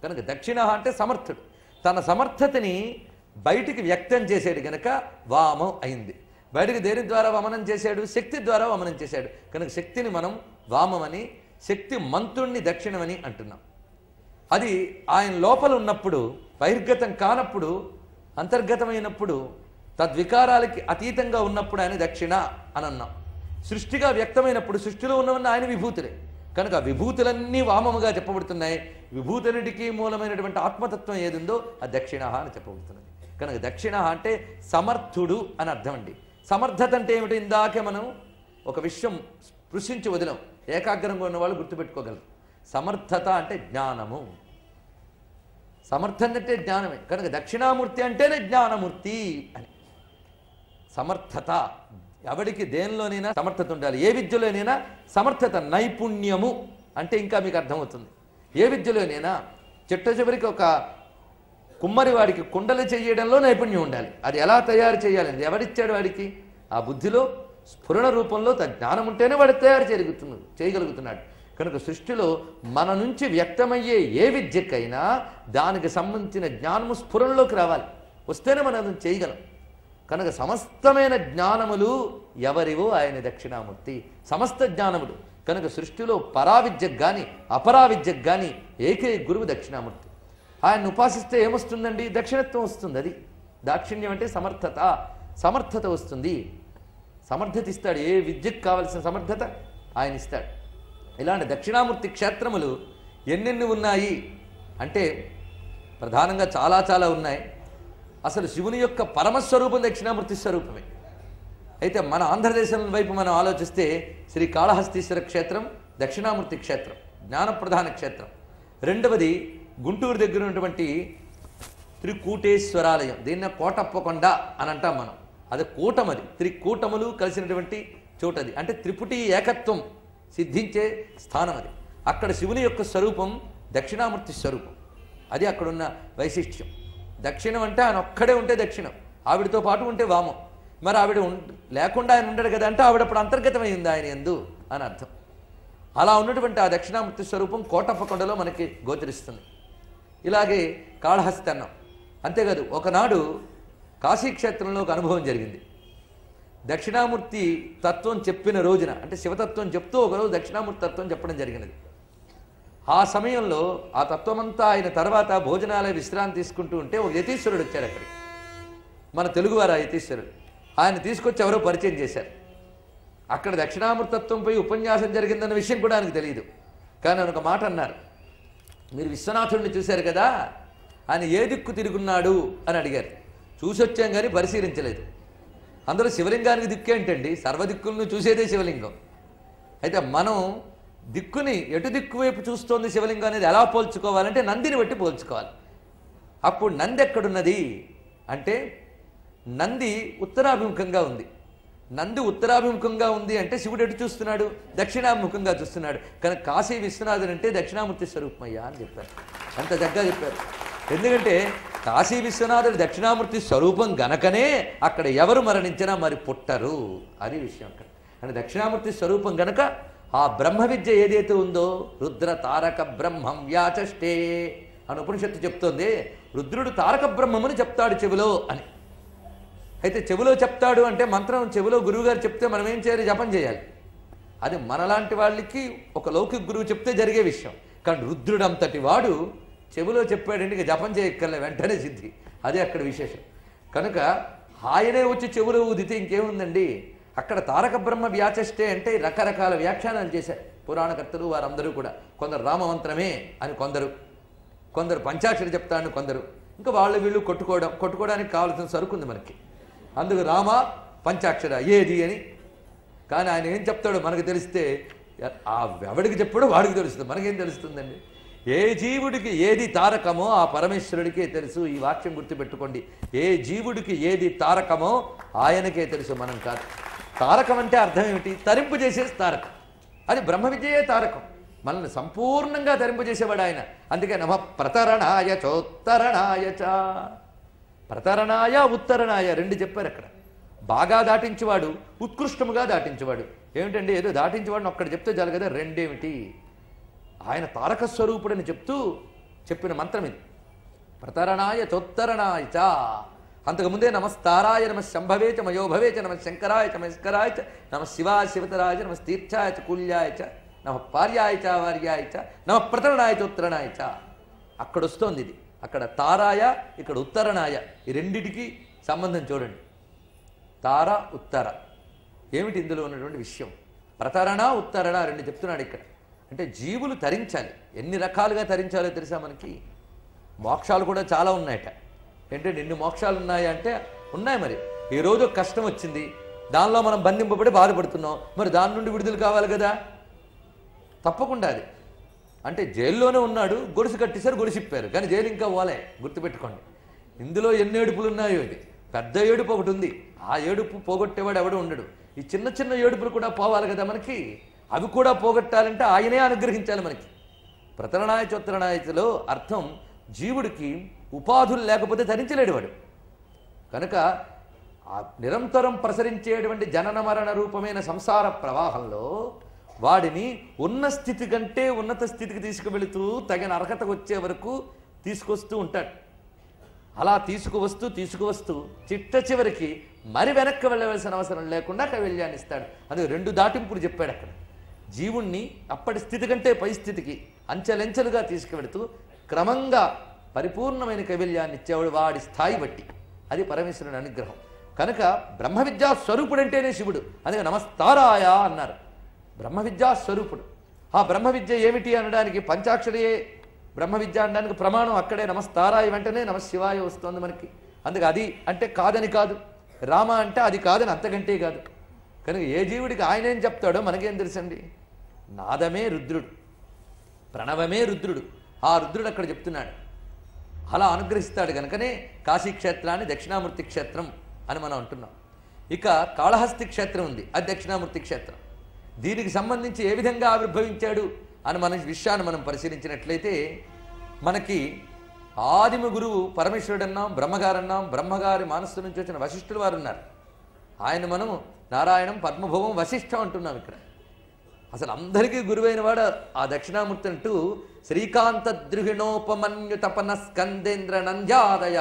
కనుక దక్షిణ అంటే సమర్థుడు. తన సమర్థతని బయటికి వ్యక్తం చేసాడు కనుక వామం అయింది. బయటికి దేని ద్వారా వమనం చేశాడు? శక్తి ద్వారా వమనం చేశాడు. కనుక శక్తిని మనం వామమని, శక్తి మంతుణ్ణి దక్షిణమని అంటున్నాం. అది ఆయన లోపల ఉన్నప్పుడు, బహిర్గతం కానప్పుడు, అంతర్గతమైనప్పుడు, తద్వికారాలకి అతీతంగా ఉన్నప్పుడు ఆయన దక్షిణ అని అన్నాం. సృష్టిగా వ్యక్తమైనప్పుడు సృష్టిలో ఉన్నవన్నీ ఆయన విభూతులే. కనుక విభూతులన్నీ వామముగా చెప్పబడుతున్నాయి. విభూతులన్నిటికీ మూలమైనటువంటి ఆత్మతత్వం ఏదుందో అది దక్షిణ అని చెప్పబడుతున్నది. కనుక దక్షిణ అంటే సమర్థుడు అని అర్థం అండి. సమర్థత అంటే ఏమిటి? ఇందాకే మనం ఒక విషయం స్పృశించి వదిలాం. ఏకాగ్రంగా ఉన్న వాళ్ళు గుర్తుపెట్టుకోగలరు. సమర్థత అంటే జ్ఞానము. సమర్థం అంటే జ్ఞానమే. కనుక దక్షిణామూర్తి అంటేనే జ్ఞానమూర్తి అని. సమర్థత ఎవడికి దేనిలోనైనా సమర్థత ఉండాలి. ఏ విద్యలోనైనా సమర్థత, నైపుణ్యము అంటే ఇంకా మీకు అర్థమవుతుంది. ఏ విద్యలోనైనా చిట్ట చివరికి ఒక కుమ్మరి వాడికి కుండలు చేయడంలో నైపుణ్యం ఉండాలి. అది ఎలా తయారు చేయాలని ఎవడిచ్చాడు వాడికి? ఆ బుద్ధిలో స్ఫురణ రూపంలో తన జ్ఞానం ఉంటేనే వాడు తయారు చేయగలుగుతున్నాడు. కనుక సృష్టిలో మన నుంచి వ్యక్తమయ్యే ఏ విద్యకైనా దానికి సంబంధించిన జ్ఞానము స్ఫురణలోకి రావాలి. వస్తేనే మనం అది చేయగలం. కనుక సమస్తమైన జ్ఞానములు ఎవరివో ఆయన దక్షిణామూర్తి. సమస్త జ్ఞానములు. కనుక సృష్టిలో పరావిద్యకు కానీ అపరావిద్యకు కానీ ఏకే గురువు దక్షిణామూర్తి. ఆయన్ని ఉపాసిస్తే ఏమొస్తుందండి? దక్షిణత్వం వస్తుంది. అది దాక్షిణ్యం అంటే సమర్థత. సమర్థత వస్తుంది. సమర్థత ఇస్తాడు. ఏ విద్యకు కావలసిన సమర్థత ఆయన ఇస్తాడు. ఇలాంటి దక్షిణామూర్తి క్షేత్రములు ఎన్నెన్ని ఉన్నాయి అంటే ప్రధానంగా చాలా చాలా ఉన్నాయి. అసలు శివుని యొక్క పరమస్వరూపం దక్షిణామూర్తి స్వరూపమే. అయితే మన ఆంధ్రదేశం వైపు మనం ఆలోచిస్తే శ్రీకాళహస్తీశ్వర క్షేత్రం దక్షిణామూర్తి క్షేత్రం, జ్ఞానప్రధాన క్షేత్రం. రెండవది గుంటూరు దగ్గర ఉన్నటువంటి త్రికూటేశ్వరాలయం. దీన్ని కోటప్పకొండ అని అంటాం మనం. అది కూటం, అది త్రికూటములు కలిసినటువంటి చోటది. అంటే త్రిపుటి ఏకత్వం సిద్ధించే స్థానం అది. అక్కడ శివుని యొక్క స్వరూపం దక్షిణామూర్తి స్వరూపం. అది అక్కడున్న వైశిష్ట్యం. దక్షిణం అంటే ఆయన ఒక్కడే ఉంటే దక్షిణం, ఆవిడతో పాటు ఉంటే వామం. మరి ఆవిడ లేకుండా ఆయన ఉండడు కదా అంటే ఆవిడ అప్పుడు అంతర్గతమైంది ఆయన యందు అని అర్థం. అలా ఉన్నటువంటి ఆ దక్షిణామూర్తి స్వరూపం కోటప్పకొండలో మనకి గోచరిస్తుంది. ఇలాగే కాళహస్తి అన్నాం. అంతేకాదు ఒకనాడు కాశీక్షేత్రంలో ఒక అనుభవం జరిగింది. దక్షిణామూర్తి తత్వం చెప్పిన రోజున, అంటే శివతత్వం చెప్తూ ఒకరోజు దక్షిణామూర్తి తత్వం చెప్పడం జరిగినది. ఆ సమయంలో ఆ తత్వమంతా ఆయన తర్వాత భోజనాలయ విశ్రాంతి తీసుకుంటూ ఉంటే ఒక యతీశ్వరుడు వచ్చాడు అక్కడికి. మన తెలుగువారు ఆ యతీశ్వరుడు. ఆయన తీసుకొచ్చి ఎవరో పరిచయం చేశారు. అక్కడ దక్షిణామృతత్వంపై ఉపన్యాసం జరిగిందన్న విషయం కూడా ఆయనకు తెలియదు. కానీ ఆయన ఒక మాట అన్నారు, మీరు విశ్వనాథుడిని చూశారు కదా, ఆయన ఏ దిక్కు తిరుగున్నాడు అని అడిగారు. చూసొచ్చాం కానీ పరిశీలించలేదు. అందులో శివలింగానికి దిక్కు ఏంటండి, సర్వదిక్కులను చూసేదే శివలింగం. అయితే మనం దిక్కుని ఎటు దిక్కు వైపు చూస్తోంది శివలింగం అనేది ఎలా పోల్చుకోవాలంటే నందిని బట్టి పోల్చుకోవాలి. అప్పుడు నంది ఎక్కడున్నది అంటే నంది ఉత్తరాభిముఖంగా ఉంది. నంది ఉత్తరాభిముఖంగా ఉంది అంటే శివుడు ఎటు చూస్తున్నాడు, దక్షిణాభిముఖంగా చూస్తున్నాడు. కానీ కాశీ విశ్వనాథుడు అంటే దక్షిణామూర్తి స్వరూపమయ్యా అని చెప్పారు. అంత చక్కగా చెప్పారు. ఎందుకంటే కాశీ విశ్వనాథుడు దక్షిణామూర్తి స్వరూపం గనకనే అక్కడ ఎవరు మరణించినా మరి పుట్టరు అని విషయం. అక్కడ అంటే దక్షిణామూర్తి స్వరూపం గనక ఆ బ్రహ్మ విద్య ఏదైతే ఉందో, రుద్ర తారక బ్రహ్మం వ్యాచష్టే అని ఉపనిషత్తు చెప్తోంది. రుద్రుడు తారక బ్రహ్మముని చెప్తాడు చెవిలో అని. అయితే చెవిలో చెప్తాడు అంటే మంత్రం చెవిలో గురువుగారు చెప్తే మనం ఏం చేయాలి, జపం చేయాలి. అది మనలాంటి వాళ్ళకి ఒక లౌకిక గురువు చెప్తే జరిగే విషయం. కానీ రుద్రుడంతటి వాడు చెవిలో చెప్పాడంటే ఇక జపం చేయక్కర్లే, వెంటనే సిద్ధి. అదే అక్కడ విశేషం. కనుక ఆయనే వచ్చి చెవిలో ఊదితే ఇంకేముందండి. అక్కడ తారక బ్రహ్మ వ్యాచష్టే అంటే రకరకాల వ్యాఖ్యానాలు చేశారు పురాణకర్తలు వారందరూ కూడా. కొందరు రామమంత్రమే అని కొందరు పంచాక్షరి చెప్తాను కొందరు. ఇంకా వాళ్ళు వీళ్ళు కొట్టుకోవడానికి కావాల్సిన సరుకుంది మనకి. అందుకు రామ పంచాక్షర ఏది అని. కానీ ఆయన ఏం చెప్తాడో మనకు తెలిస్తే ఆ ఎవడికి చెప్పాడో వాడికి తెలుస్తుంది, మనకేం తెలుస్తుందండి. ఏ జీవుడికి ఏది తారకమో ఆ పరమేశ్వరుడికే తెలుసు. ఈ వాక్యం గుర్తుపెట్టుకోండి. ఏ జీవుడికి ఏది తారకమో ఆయనకే తెలుసు, మనం కాదు. తారకం అంటే అర్థం ఏమిటి, తరింపు చేసేసి తారకం. అది బ్రహ్మ విద్యయే తారకం. మనల్ని సంపూర్ణంగా తరింపజేసేవాడు ఆయన. అందుకే నమ ప్రతరణాయ చోత్తరణాయ చ. ప్రతరణాయ ఉత్తరణాయ రెండు చెప్పారు అక్కడ. బాగా దాటించేవాడు, ఉత్కృష్టముగా దాటించేవాడు. ఏమిటండి ఏదో దాటించేవాడిని ఒక్కడు చెప్తే చాలు కదా, రెండేమిటి. ఆయన తారక స్వరూపుడని చెప్తూ చెప్పిన మంత్రం ఇది. ప్రతరణాయ చోత్తరణాయ చ. అంతకుముందే నమస్తారాయ నమ శంభవే చ మయోభవే చ నమ శంకరాయ చ మస్కరాయ చ నమ శివాయ శివతరాయ చ నమ తీర్థాయ చ కుల్యాయ చ నమ పార్యాయ చ వార్యాయ చ నమ ప్రతరణాయ చ ఉత్తరణాయ చ. అక్కడ వస్తోంది ఇది. అక్కడ తారాయ, ఇక్కడ ఉత్తరణాయ. ఈ రెండిటికి సంబంధం చూడండి. తార ఉత్తర ఏమిటి ఇందులో ఉన్నటువంటి విషయం. ప్రతరణ ఉత్తరణ రెండు చెప్తున్నాడు ఇక్కడ. అంటే జీవులు తరించాలి. ఎన్ని రకాలుగా తరించాలో తెలుసా మనకి. మోక్షాలు కూడా చాలా ఉన్నాయట. ఏంటంటే ఎన్ని మోక్షాలు ఉన్నాయా అంటే ఉన్నాయి. మరి ఈ రోజు కష్టం వచ్చింది, దానిలో మనం బంధింపబడి బాధపడుతున్నాం. మరి దాని నుండి విడుదల కావాలి కదా, తప్పకుండా. అది అంటే జైల్లోనే ఉన్నాడు, గొలుసు కట్టేశారు, గొలుసిప్పారు, కానీ జైలు ఇంకా పోలే. గుర్తుపెట్టుకోండి. ఇందులో ఎన్ని ఏడుపులు ఉన్నాయో. ఇది పెద్ద ఏడుపు ఒకటి ఉంది. ఆ ఏడుపు పోగొట్టేవాడు ఎవడు ఉండడు. ఈ చిన్న చిన్న ఏడుపులు కూడా పోవాలి కదా మనకి. అవి కూడా పోగొట్టాలంటే ఆయనే అనుగ్రహించాలి మనకి. ప్రతరణాయ చోత్తరణాయచలో అర్థం జీవుడికి ఉపాధులు లేకపోతే ధరించలేడు వాడు. కనుక ఆ నిరంతరం ప్రసరించేటువంటి జనన మరణ రూపమైన సంసార ప్రవాహంలో వాడిని ఉన్న స్థితి కంటే ఉన్నత స్థితికి తీసుకువెళుతూ తగిన అర్హతకు వచ్చే వరకు తీసుకొస్తూ ఉంటాడు. అలా తీసుకువస్తూ చిట్ట చివరికి మరి వెనక్కి వెళ్ళవలసిన అవసరం లేకుండా కైవల్యాన్ని ఇస్తాడు. అది రెండు దాటింపులు చెప్పాడు అక్కడ. జీవుణ్ణి అప్పటి స్థితి కంటే పై స్థితికి అంచెలంచెలుగా తీసుకువెడుతూ క్రమంగా పరిపూర్ణమైన కైవల్యాన్ని ఇచ్చేవాడు వాడి స్థాయి బట్టి. అది పరమేశ్వరుని అనుగ్రహం. కనుక బ్రహ్మ విద్యా స్వరూపుడంటేనే శివుడు. అందుకే నమస్తారాయ అన్నారు. బ్రహ్మ విద్యా స్వరూపుడు. ఆ బ్రహ్మ విద్య ఏమిటి అనడానికి పంచాక్షరియే బ్రహ్మ విద్య అనడానికి ప్రమాణం అక్కడే. నమస్తారాయ వెంటనే నమ శివాయ వస్తుంది మనకి. అందుకే అది అంటే కాదని కాదు, రామ అంటే అది కాదని అంతకంటే కాదు. కనుక ఏ జీవుడికి ఆయన ఏం చెప్తాడో మనకేం తెలుసండి. నాదమే రుద్రుడు, ప్రణవమే రుద్రుడు. ఆ రుద్రుడు అక్కడ చెప్తున్నాడు. అలా అనుగ్రహిస్తాడు కనుకనే కాశీక్షేత్రాన్ని దక్షిణామూర్తి క్షేత్రం అని మనం అంటున్నాం. ఇక కాళహస్తి క్షేత్రం ఉంది, అది దక్షిణామూర్తి క్షేత్రం. దీనికి సంబంధించి ఏ విధంగా ఆవిర్భవించాడు అని మన విషయాన్ని మనం పరిశీలించినట్లయితే మనకి ఆదిమ గురువు పరమేశ్వరుడు అన్నాం, బ్రహ్మగారన్నాం. బ్రహ్మగారి మానస్సు నుంచి వచ్చిన వశిష్ఠులు వారు ఉన్నారు. ఆయన మనము నారాయణం పద్మభువం వశిష్ఠం అంటున్నాం ఇక్కడ. అసలు అందరికీ గురువైన వాడు ఆ దక్షిణామూర్తి అంటూ శ్రీకాంత ద్రుహిణోపమన్యు తపన స్కందేంద్ర నంజాదయ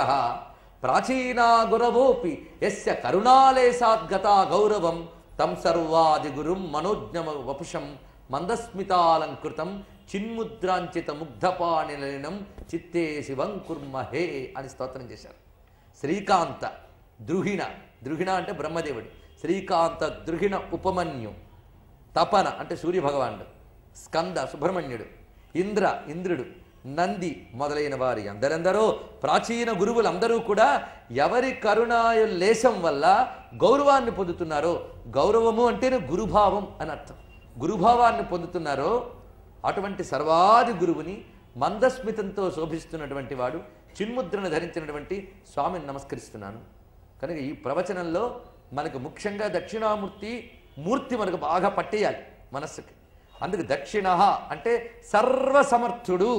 ప్రాచీనా గురవోపి యస్య కరుణాలేశాద్గత గౌరవం తం సర్వాది గురుం మనోజ్ఞమ వపుషం మందస్మితాలంకృతం చిన్ముద్రాంచిత ముగ్ధపాణిలనం చిత్తే శివం కుర్మహే అని స్తోత్రం చేశారు. శ్రీకాంత ద్రుహిణ, ద్రుహిణ అంటే బ్రహ్మదేవుడు, శ్రీకాంత ద్రుహిణ ఉపమన్యు, తపన అంటే సూర్యభగవానుడు, స్కంద సుబ్రహ్మణ్యుడు, ఇంద్ర ఇంద్రుడు, నంది మొదలైన వారి అందరెందరో ప్రాచీన గురువులందరూ కూడా ఎవరి కరుణాయ లేశం వల్ల గౌరవాన్ని పొందుతున్నారో, గౌరవము అంటేనే గురుభావం అని అర్థం, గురుభావాన్ని పొందుతున్నారో అటువంటి సర్వాది గురువుని మందస్మితంతో శోభిస్తున్నటువంటి వాడు చిన్ముద్రను ధరించినటువంటి స్వామిని నమస్కరిస్తున్నాను. కనుక ఈ ప్రవచనంలో మనకు ముఖ్యంగా దక్షిణామూర్తి మూర్తి మనకు బాగా పట్టేయాలి మనస్సుకి. అందుకు దక్షిణ అంటే సర్వసమర్థుడు.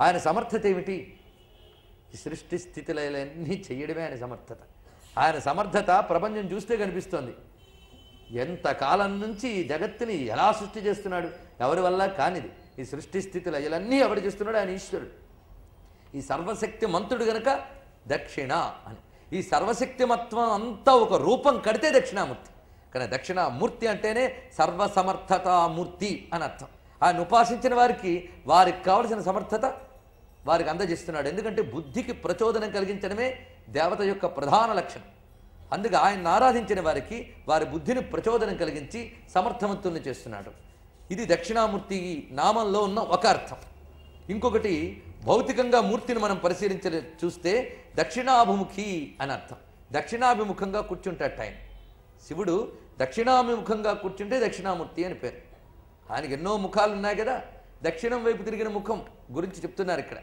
ఆయన సమర్థత ఏమిటి? ఈ సృష్టి స్థితిలన్నీ చెయ్యడమే ఆయన సమర్థత. ఆయన సమర్థత ప్రపంచం చూస్తే కనిపిస్తోంది. ఎంతకాలం నుంచి ఈ జగత్తుని ఎలా సృష్టి చేస్తున్నాడు, ఎవరి వల్ల కానిది. ఈ సృష్టి స్థితిలన్నీ ఎవరు చేస్తున్నాడు? ఆయన ఈశ్వరుడు. ఈ సర్వశక్తి మంతుడు గనక దక్షిణ అని. ఈ సర్వశక్తిమత్వం అంతా ఒక రూపం కడితే దక్షిణామూర్తి. కానీ దక్షిణామూర్తి అంటేనే సర్వసమర్థతామూర్తి అని అర్థం. ఆయన ఉపాసించిన వారికి వారికి కావలసిన సమర్థత వారికి అందజేస్తున్నాడు. ఎందుకంటే బుద్ధికి ప్రచోదనం కలిగించడమే దేవత యొక్క ప్రధాన లక్షణం. అందుకే ఆయన ఆరాధించిన వారికి వారి బుద్ధిని ప్రచోదనం కలిగించి సమర్థవంతుల్ని చేస్తున్నాడు. ఇది దక్షిణామూర్తి నామంలో ఉన్న ఒక అర్థం. ఇంకొకటి భౌతికంగా మూర్తిని మనం చూస్తే దక్షిణాభిముఖి అని అర్థం. దక్షిణాభిముఖంగా కూర్చుంటాడు ఆయన. శివుడు దక్షిణాభిముఖంగా కూర్చుంటే దక్షిణామూర్తి అని పేరు. ఆయనకి ఎన్నో ముఖాలు ఉన్నాయి కదా, దక్షిణం వైపు తిరిగిన ముఖం గురించి చెప్తున్నారు ఇక్కడ.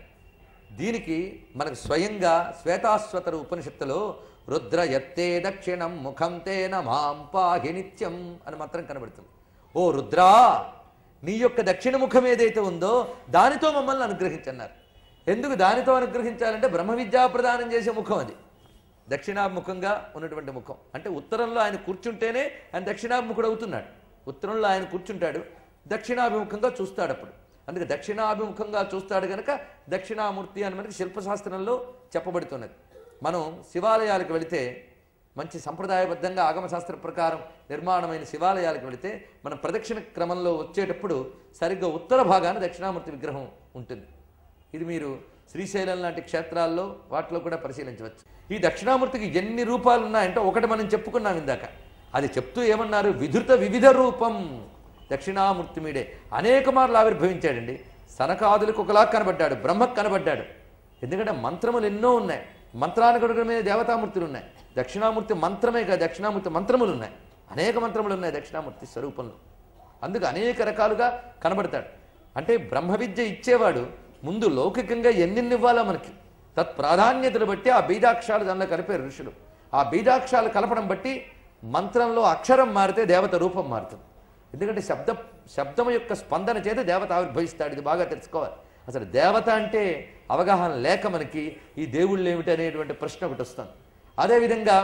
దీనికి మనకు స్వయంగా శ్వేతాశ్వతర ఉపనిషత్తులో రుద్ర యత్తే దక్షిణం ముఖం తేన మాం పాహి నిత్యం అని మాత్రం కనబడుతుంది. ఓ రుద్రా, నీ యొక్క దక్షిణ ముఖం ఏదైతే ఉందో దానితో మమ్మల్ని అనుగ్రహించన్నారు. ఎందుకు దానితో అనుగ్రహించాలంటే బ్రహ్మ విద్యా ప్రదానం చేసే ముఖం అది. దక్షిణాభిముఖంగా ఉన్నటువంటి ముఖం అంటే ఉత్తరంలో ఆయన కూర్చుంటేనే ఆయన దక్షిణాభిముఖుడు అవుతున్నాడు. ఉత్తరంలో ఆయన కూర్చుంటాడు, దక్షిణాభిముఖంగా చూస్తాడు. అప్పుడు అందుకే దక్షిణాభిముఖంగా చూస్తాడు కనుక దక్షిణామూర్తి అని మనకి శిల్పశాస్త్రంలో చెప్పబడుతున్నది. మనం శివాలయాలకు వెళితే, మంచి సంప్రదాయబద్ధంగా ఆగమశాస్త్ర ప్రకారం నిర్మాణమైన శివాలయాలకు వెళితే మనం ప్రదక్షిణ క్రమంలో వచ్చేటప్పుడు సరిగ్గా ఉత్తర భాగాన దక్షిణామూర్తి విగ్రహం ఉంటుంది. ఇది మీరు శ్రీశైలం లాంటి క్షేత్రాల్లో వాటిలో కూడా పరిశీలించవచ్చు. ఈ దక్షిణామూర్తికి ఎన్ని రూపాలు ఉన్నాయంటే ఒకటి మనం చెప్పుకున్నాం ఇందాక. అది చెప్తూ ఏమన్నారు? విధృత వివిధ రూపం దక్షిణామూర్తి మీడే. అనేక మార్లు ఆవిర్భవించాడండి. సనకాదులకు ఒకలా కనబడ్డాడు, బ్రహ్మకు కనబడ్డాడు. ఎందుకంటే మంత్రములు ఎన్నో ఉన్నాయి, మంత్రానుగుణమే దేవతామూర్తులు ఉన్నాయి. దక్షిణామూర్తి మంత్రమే కాదు, దక్షిణామూర్తి మంత్రములు ఉన్నాయి, అనేక మంత్రములు ఉన్నాయి దక్షిణామూర్తి స్వరూపంలో. అందుకు అనేక రకాలుగా కనబడతాడు. అంటే బ్రహ్మ విద్య ఇచ్చేవాడు ముందు లౌకికంగా ఎన్నిన్ని ఇవ్వాలో మనకి తత్ప్రాధాన్యతలు బట్టి ఆ బీజాక్షరాలు దానిలో కలిపారు ఋషులు. ఆ బీజాక్షరాలు కలపడం బట్టి మంత్రంలో అక్షరం మారితే దేవత రూపం మారుతుంది. ఎందుకంటే శబ్దం యొక్క స్పందన చేత దేవత ఆవిర్భవిస్తాడు. ఇది బాగా తెలుసుకోవాలి. అసలు దేవత అంటే అవగాహన లేక మనకి ఈ దేవుళ్ళు ఏమిటి అనేటువంటి ప్రశ్న ఒకటి వస్తుంది. అదేవిధంగా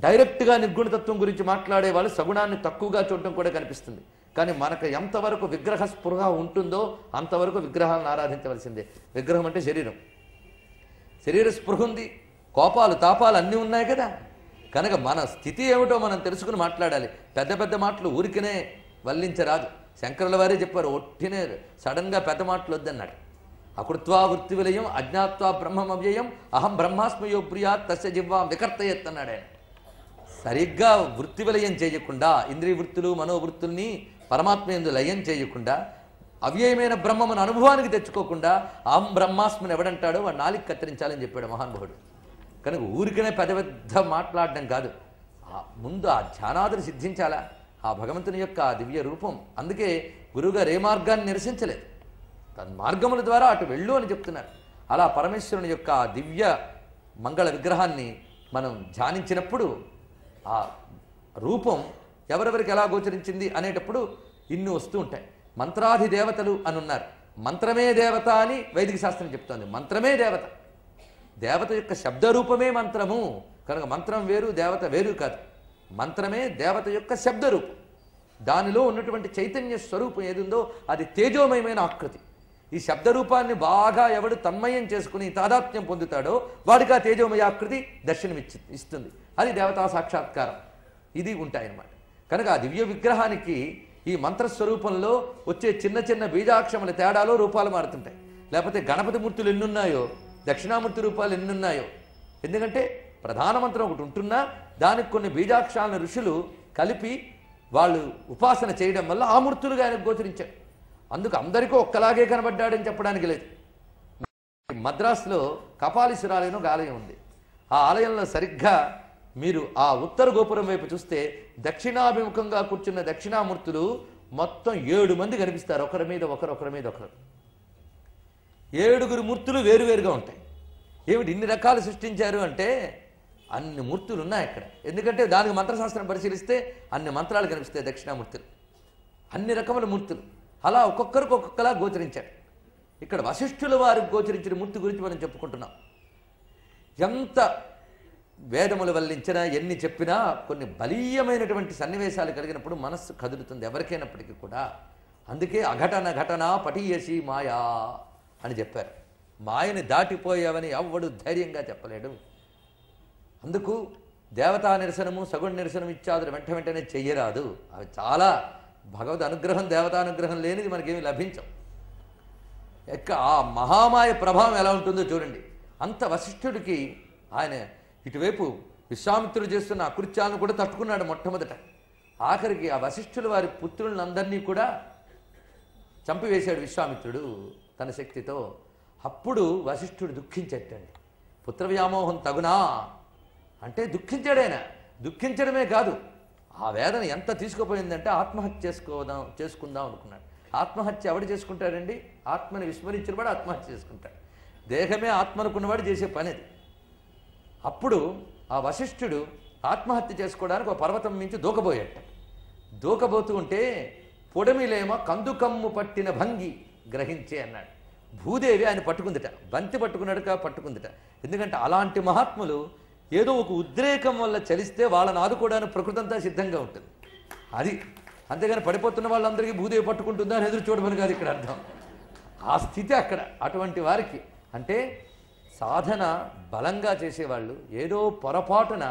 డైరెక్ట్గా నిర్గుణతత్వం గురించి మాట్లాడే వాళ్ళు సగుణాన్ని తక్కువగా చూడటం కూడా కనిపిస్తుంది. కానీ మనకు ఎంతవరకు విగ్రహ స్పృహ ఉంటుందో అంతవరకు విగ్రహాలను ఆరాధించవలసిందే. విగ్రహం అంటే శరీరం, శరీర స్పృహ ఉంది, కోపాలు తాపాలు అన్నీ ఉన్నాయి కదా. కనుక మన స్థితి ఏమిటో మనం తెలుసుకుని మాట్లాడాలి. పెద్ద పెద్ద మాటలు ఊరికనే వల్లించరాదు. శంకరుల వారే చెప్పారు, ఒట్టినే సడన్గా పెద్ద మాటలు వద్దన్నాడు. అకృత్వా వృత్తి విలయం అజ్ఞాత్వా బ్రహ్మం అవ్యయం అహం బ్రహ్మాస్మయో ప్రియాత్ తస్య జిహ్వాం వికర్తయత్ అన్నాడు ఆయన. సరిగ్గా వృత్తి విలయం చేయకుండా, ఇంద్రియ వృత్తులు మనోవృత్తుల్ని పరమాత్మ యందు లయం చేయకుండా, అవ్యయమైన బ్రహ్మమును అనుభవానికి తెచ్చుకోకుండా అహం బ్రహ్మాస్మిని ఎవడంటాడో వాడు నాలిక కత్తిరించాలని చెప్పాడు మహానుభావుడు. కనుక ఊరికనే పెద్ద పెద్ద మాట్లాడడం కాదు, ముందు ఆ ధ్యానాదులు సిద్ధించాలా, ఆ భగవంతుని యొక్క ఆ దివ్య రూపం. అందుకే గురువుగారు ఏ మార్గాన్ని నిరసించలేదు, తన మార్గముల ద్వారా అటు వెళ్ళు అని చెప్తున్నారు. అలా పరమేశ్వరుని యొక్క ఆ దివ్య మంగళ విగ్రహాన్ని మనం ధ్యానించినప్పుడు ఆ రూపం ఎవరెవరికి ఎలా గోచరించింది అనేటప్పుడు ఇన్ని వస్తూ ఉంటాయి. మంత్రాధి దేవతలు అని ఉన్నారు. మంత్రమే దేవత అని వైదిక శాస్త్రం చెప్తోంది. మంత్రమే దేవత, దేవత యొక్క శబ్దరూపమే మంత్రము. కనుక మంత్రం వేరు, దేవత వేరు కాదు. మంత్రమే దేవత యొక్క శబ్దరూపం. దానిలో ఉన్నటువంటి చైతన్య స్వరూపం ఏదుందో అది తేజోమయమైన ఆకృతి. ఈ శబ్దరూపాన్ని బాగా ఎవడు తన్మయం చేసుకుని తాదాత్మ్యం పొందుతాడో వాడికి ఆ తేజోమయ ఆకృతి ఇస్తుంది. అది దేవతా సాక్షాత్కారం. ఇది ఉంటాయన్నమాట. కనుక ఆ దివ్య విగ్రహానికి ఈ మంత్రస్వరూపంలో వచ్చే చిన్న చిన్న బీజాక్షముల తేడాలో రూపాలు మారుతుంటాయి. లేకపోతే గణపతి మూర్తులు ఎన్నున్నాయో, దక్షిణామూర్తి రూపాలు ఎన్నున్నాయో. ఎందుకంటే ప్రధాన మంత్రం ఒకటి ఉంటున్నా దానికి కొన్ని బీజాక్షరాలను ఋషులు కలిపి వాళ్ళు ఉపాసన చేయడం వల్ల ఆ మూర్తులుగా ఆయనకు గోచరించాడు. అందుకు అందరికీ ఒక్కలాగే కనబడ్డాడని చెప్పడానికి లేదు. మద్రాసులో కపాలీశ్వరాలయం ఒక ఆలయం ఉంది. ఆ ఆలయంలో సరిగ్గా మీరు ఆ ఉత్తర గోపురం వైపు చూస్తే దక్షిణాభిముఖంగా కూర్చున్న దక్షిణామూర్తులు మొత్తం 7 మంది కనిపిస్తారు. ఒకరి మీద ఒకరు. 7 మూర్తులు వేరువేరుగా ఉంటాయి. ఏమిటి ఇన్ని రకాలు సృష్టించారు అంటే అన్ని మూర్తులు ఉన్నాయి అక్కడ. ఎందుకంటే దానికి మంత్రశాస్త్రం పరిశీలిస్తే అన్ని మంత్రాలు కనిపిస్తాయి దక్షిణామూర్తులు, అన్ని రకముల మూర్తులు. అలా ఒక్కొక్కరికి ఒక్కొక్కలా గోచరించాడు. ఇక్కడ వశిష్ఠుల వారికి గోచరించిన మూర్తి గురించి మనం చెప్పుకుంటున్నాం. ఎంత వేదములు వల్లించినా ఎన్ని చెప్పినా కొన్ని బలీయమైనటువంటి సన్నివేశాలు కలిగినప్పుడు మనస్సు కదులుతుంది ఎవరికైనప్పటికీ కూడా. అందుకే అఘటన ఘటన పటీయసి మాయా అని చెప్పారు. మాయని దాటిపోయావని ఎవ్వడు ధైర్యంగా చెప్పలేడు. అందుకు దేవతా నిరసనము సగుణ నిరసనం ఇత్యాదులు వెంటనే చెయ్యరాదు. అవి చాలా భగవద్ అనుగ్రహం, దేవతానుగ్రహం లేనిది మనకేమి లభించం. ఆ మహామాయ ప్రభావం ఎలా ఉంటుందో చూడండి. అంత వశిష్ఠుడికి ఆయన ఇటువైపు విశ్వామిత్రుడు చేస్తున్న అకృత్యాలను కూడా తట్టుకున్నాడు మొట్టమొదట. ఆఖరికి ఆ వశిష్ఠుల వారి పుత్రులందరినీ కూడా చంపివేశాడు విశ్వామిత్రుడు తన శక్తితో. అప్పుడు వశిష్ఠుడు దుఃఖించటండి. పుత్ర వ్యామోహం తగునా అంటే దుఃఖించాడైనా. దుఃఖించడమే కాదు, ఆ వేదన ఎంత తీసుకుపోయిందంటే ఆత్మహత్య చేసుకుందాం అనుకున్నాడు. ఆత్మహత్య ఎవడు చేసుకుంటాడండి? ఆత్మని విస్మరించిన వాడు ఆత్మహత్య చేసుకుంటాడు. దేహమే ఆత్మనుకున్నవాడు చేసే పని అది. అప్పుడు ఆ వశిష్ఠుడు ఆత్మహత్య చేసుకోవడానికి ఒక పర్వతం మించి దూకబోయాట. దూకబోతూ ఉంటే పొడమిలేమో కందుకమ్ము పట్టిన భంగి గ్రహించే అన్నాడు. భూదేవి ఆయన పట్టుకుందిట, బంతి పట్టుకున్నాడుగా పట్టుకుందిట. ఎందుకంటే అలాంటి మహాత్ములు ఏదో ఒక ఉద్రేకం వల్ల చలిస్తే వాళ్ళని ఆదుకోవడానికి ప్రకృతి అంతా సిద్ధంగా ఉంటుంది. అది అంతేగాని పడిపోతున్న వాళ్ళందరికీ భూదేవి పట్టుకుంటుందా అని ఎదురు చూడమని కాదు ఇక్కడ అర్థం. ఆ స్థితి అక్కడ. అటువంటి వారికి అంటే సాధన బలంగా చేసేవాళ్ళు ఏదో పొరపాటున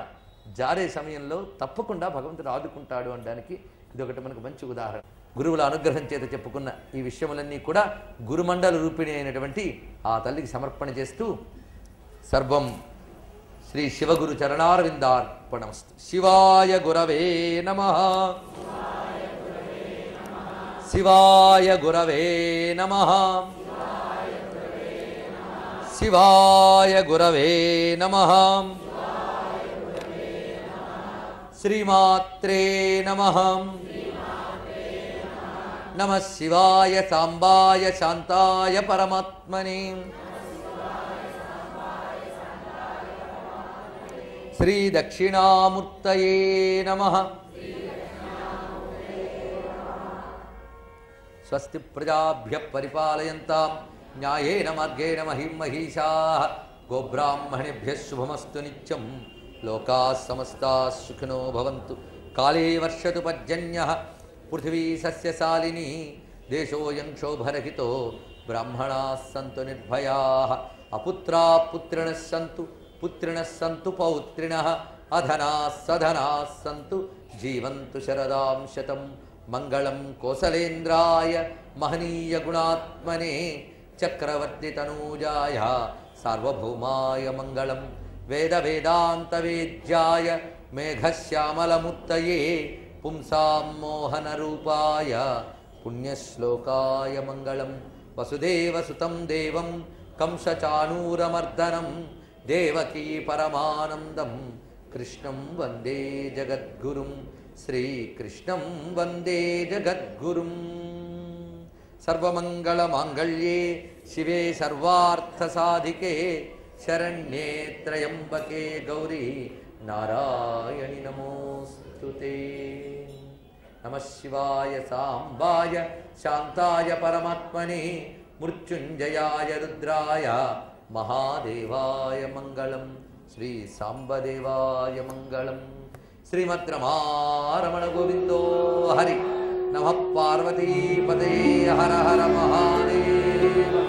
జారే సమయంలో తప్పకుండా భగవంతుడు ఆదుకుంటాడు అనడానికి ఇదొకటి మనకు మంచి ఉదాహరణ. గురువుల అనుగ్రహం చేత చెప్పుకున్న ఈ విషయములన్నీ కూడా గురుమండల రూపిణి అయినటువంటి ఆ తల్లికి సమర్పణ చేస్తూ సర్వం శ్రీ శివగురు చరణారవిందార్పణమస్తు. శివాయ గురవే నమః. శివాయ గురవే నమః. శివాయ గురవే నమః. శ్రీమాత్రే నమః. నమః శివాయ సాంబాయ శాంతాయ పరమాత్మనే. శ్రీ దక్షిణామూర్తయే నమః. స్వస్తి ప్రజాభ్యః పరిపాలయంతాం న్యాయేన మార్గేణ మహిం మహిషాః. గోబ్రాహ్మణేభ్యః శుభమస్తు నిత్యం. లోకాः సమస్తాः సుఖినో భవంతు. కాలే వర్షతు పర్జన్యః. పృథివీ సస్యశాలినీ. దేశోऽयं శోభరహితో. బ్రాహ్మణాः సంతు నిర్భయాः. అపుత్రాः పుత్రిణः సంతు. పుత్రిణः సంతు పౌత్రిణः. అధనాः సధనాः సంతు. జీవంతు శరదాం శతం. మంగళం కోసలేంద్రాయ మహనీయ గుణాత్మనే. చక్రవర్తి తనూజాయ సార్వభౌమాయ మంగళం. వేద వేదాంత వేద్యాయ మేఘశ్యామలమూర్తయే. పుంసాం మోహన రూపాయ పుణ్యశ్లోకాయ మంగళం. వసుదేవసుతం దేవం కంసచాణూరమర్దనం. దేవకీ పరమానందం కృష్ణం వందే జగద్గురుం. శ్రీకృష్ణం వందే జగద్గురుం. సర్వమంగళమాంగళ్యే శివే సర్వార్థసాధికే. శరణ్యే త్రయంబకే గౌరీ నారాయణి నమోస్తుతే. నమః శివాయ సాంబాయ శాంతాయ పరమాత్మనే. మృత్యుంజయాయ రుద్రాయ మహాదేవాయ మంగళం. శ్రీ సాంబదేవాయ మంగళం. శ్రీమద్రమారమణ గోవిందో హరి. నమః పార్వతీపతయే హర హర మహాదేవ.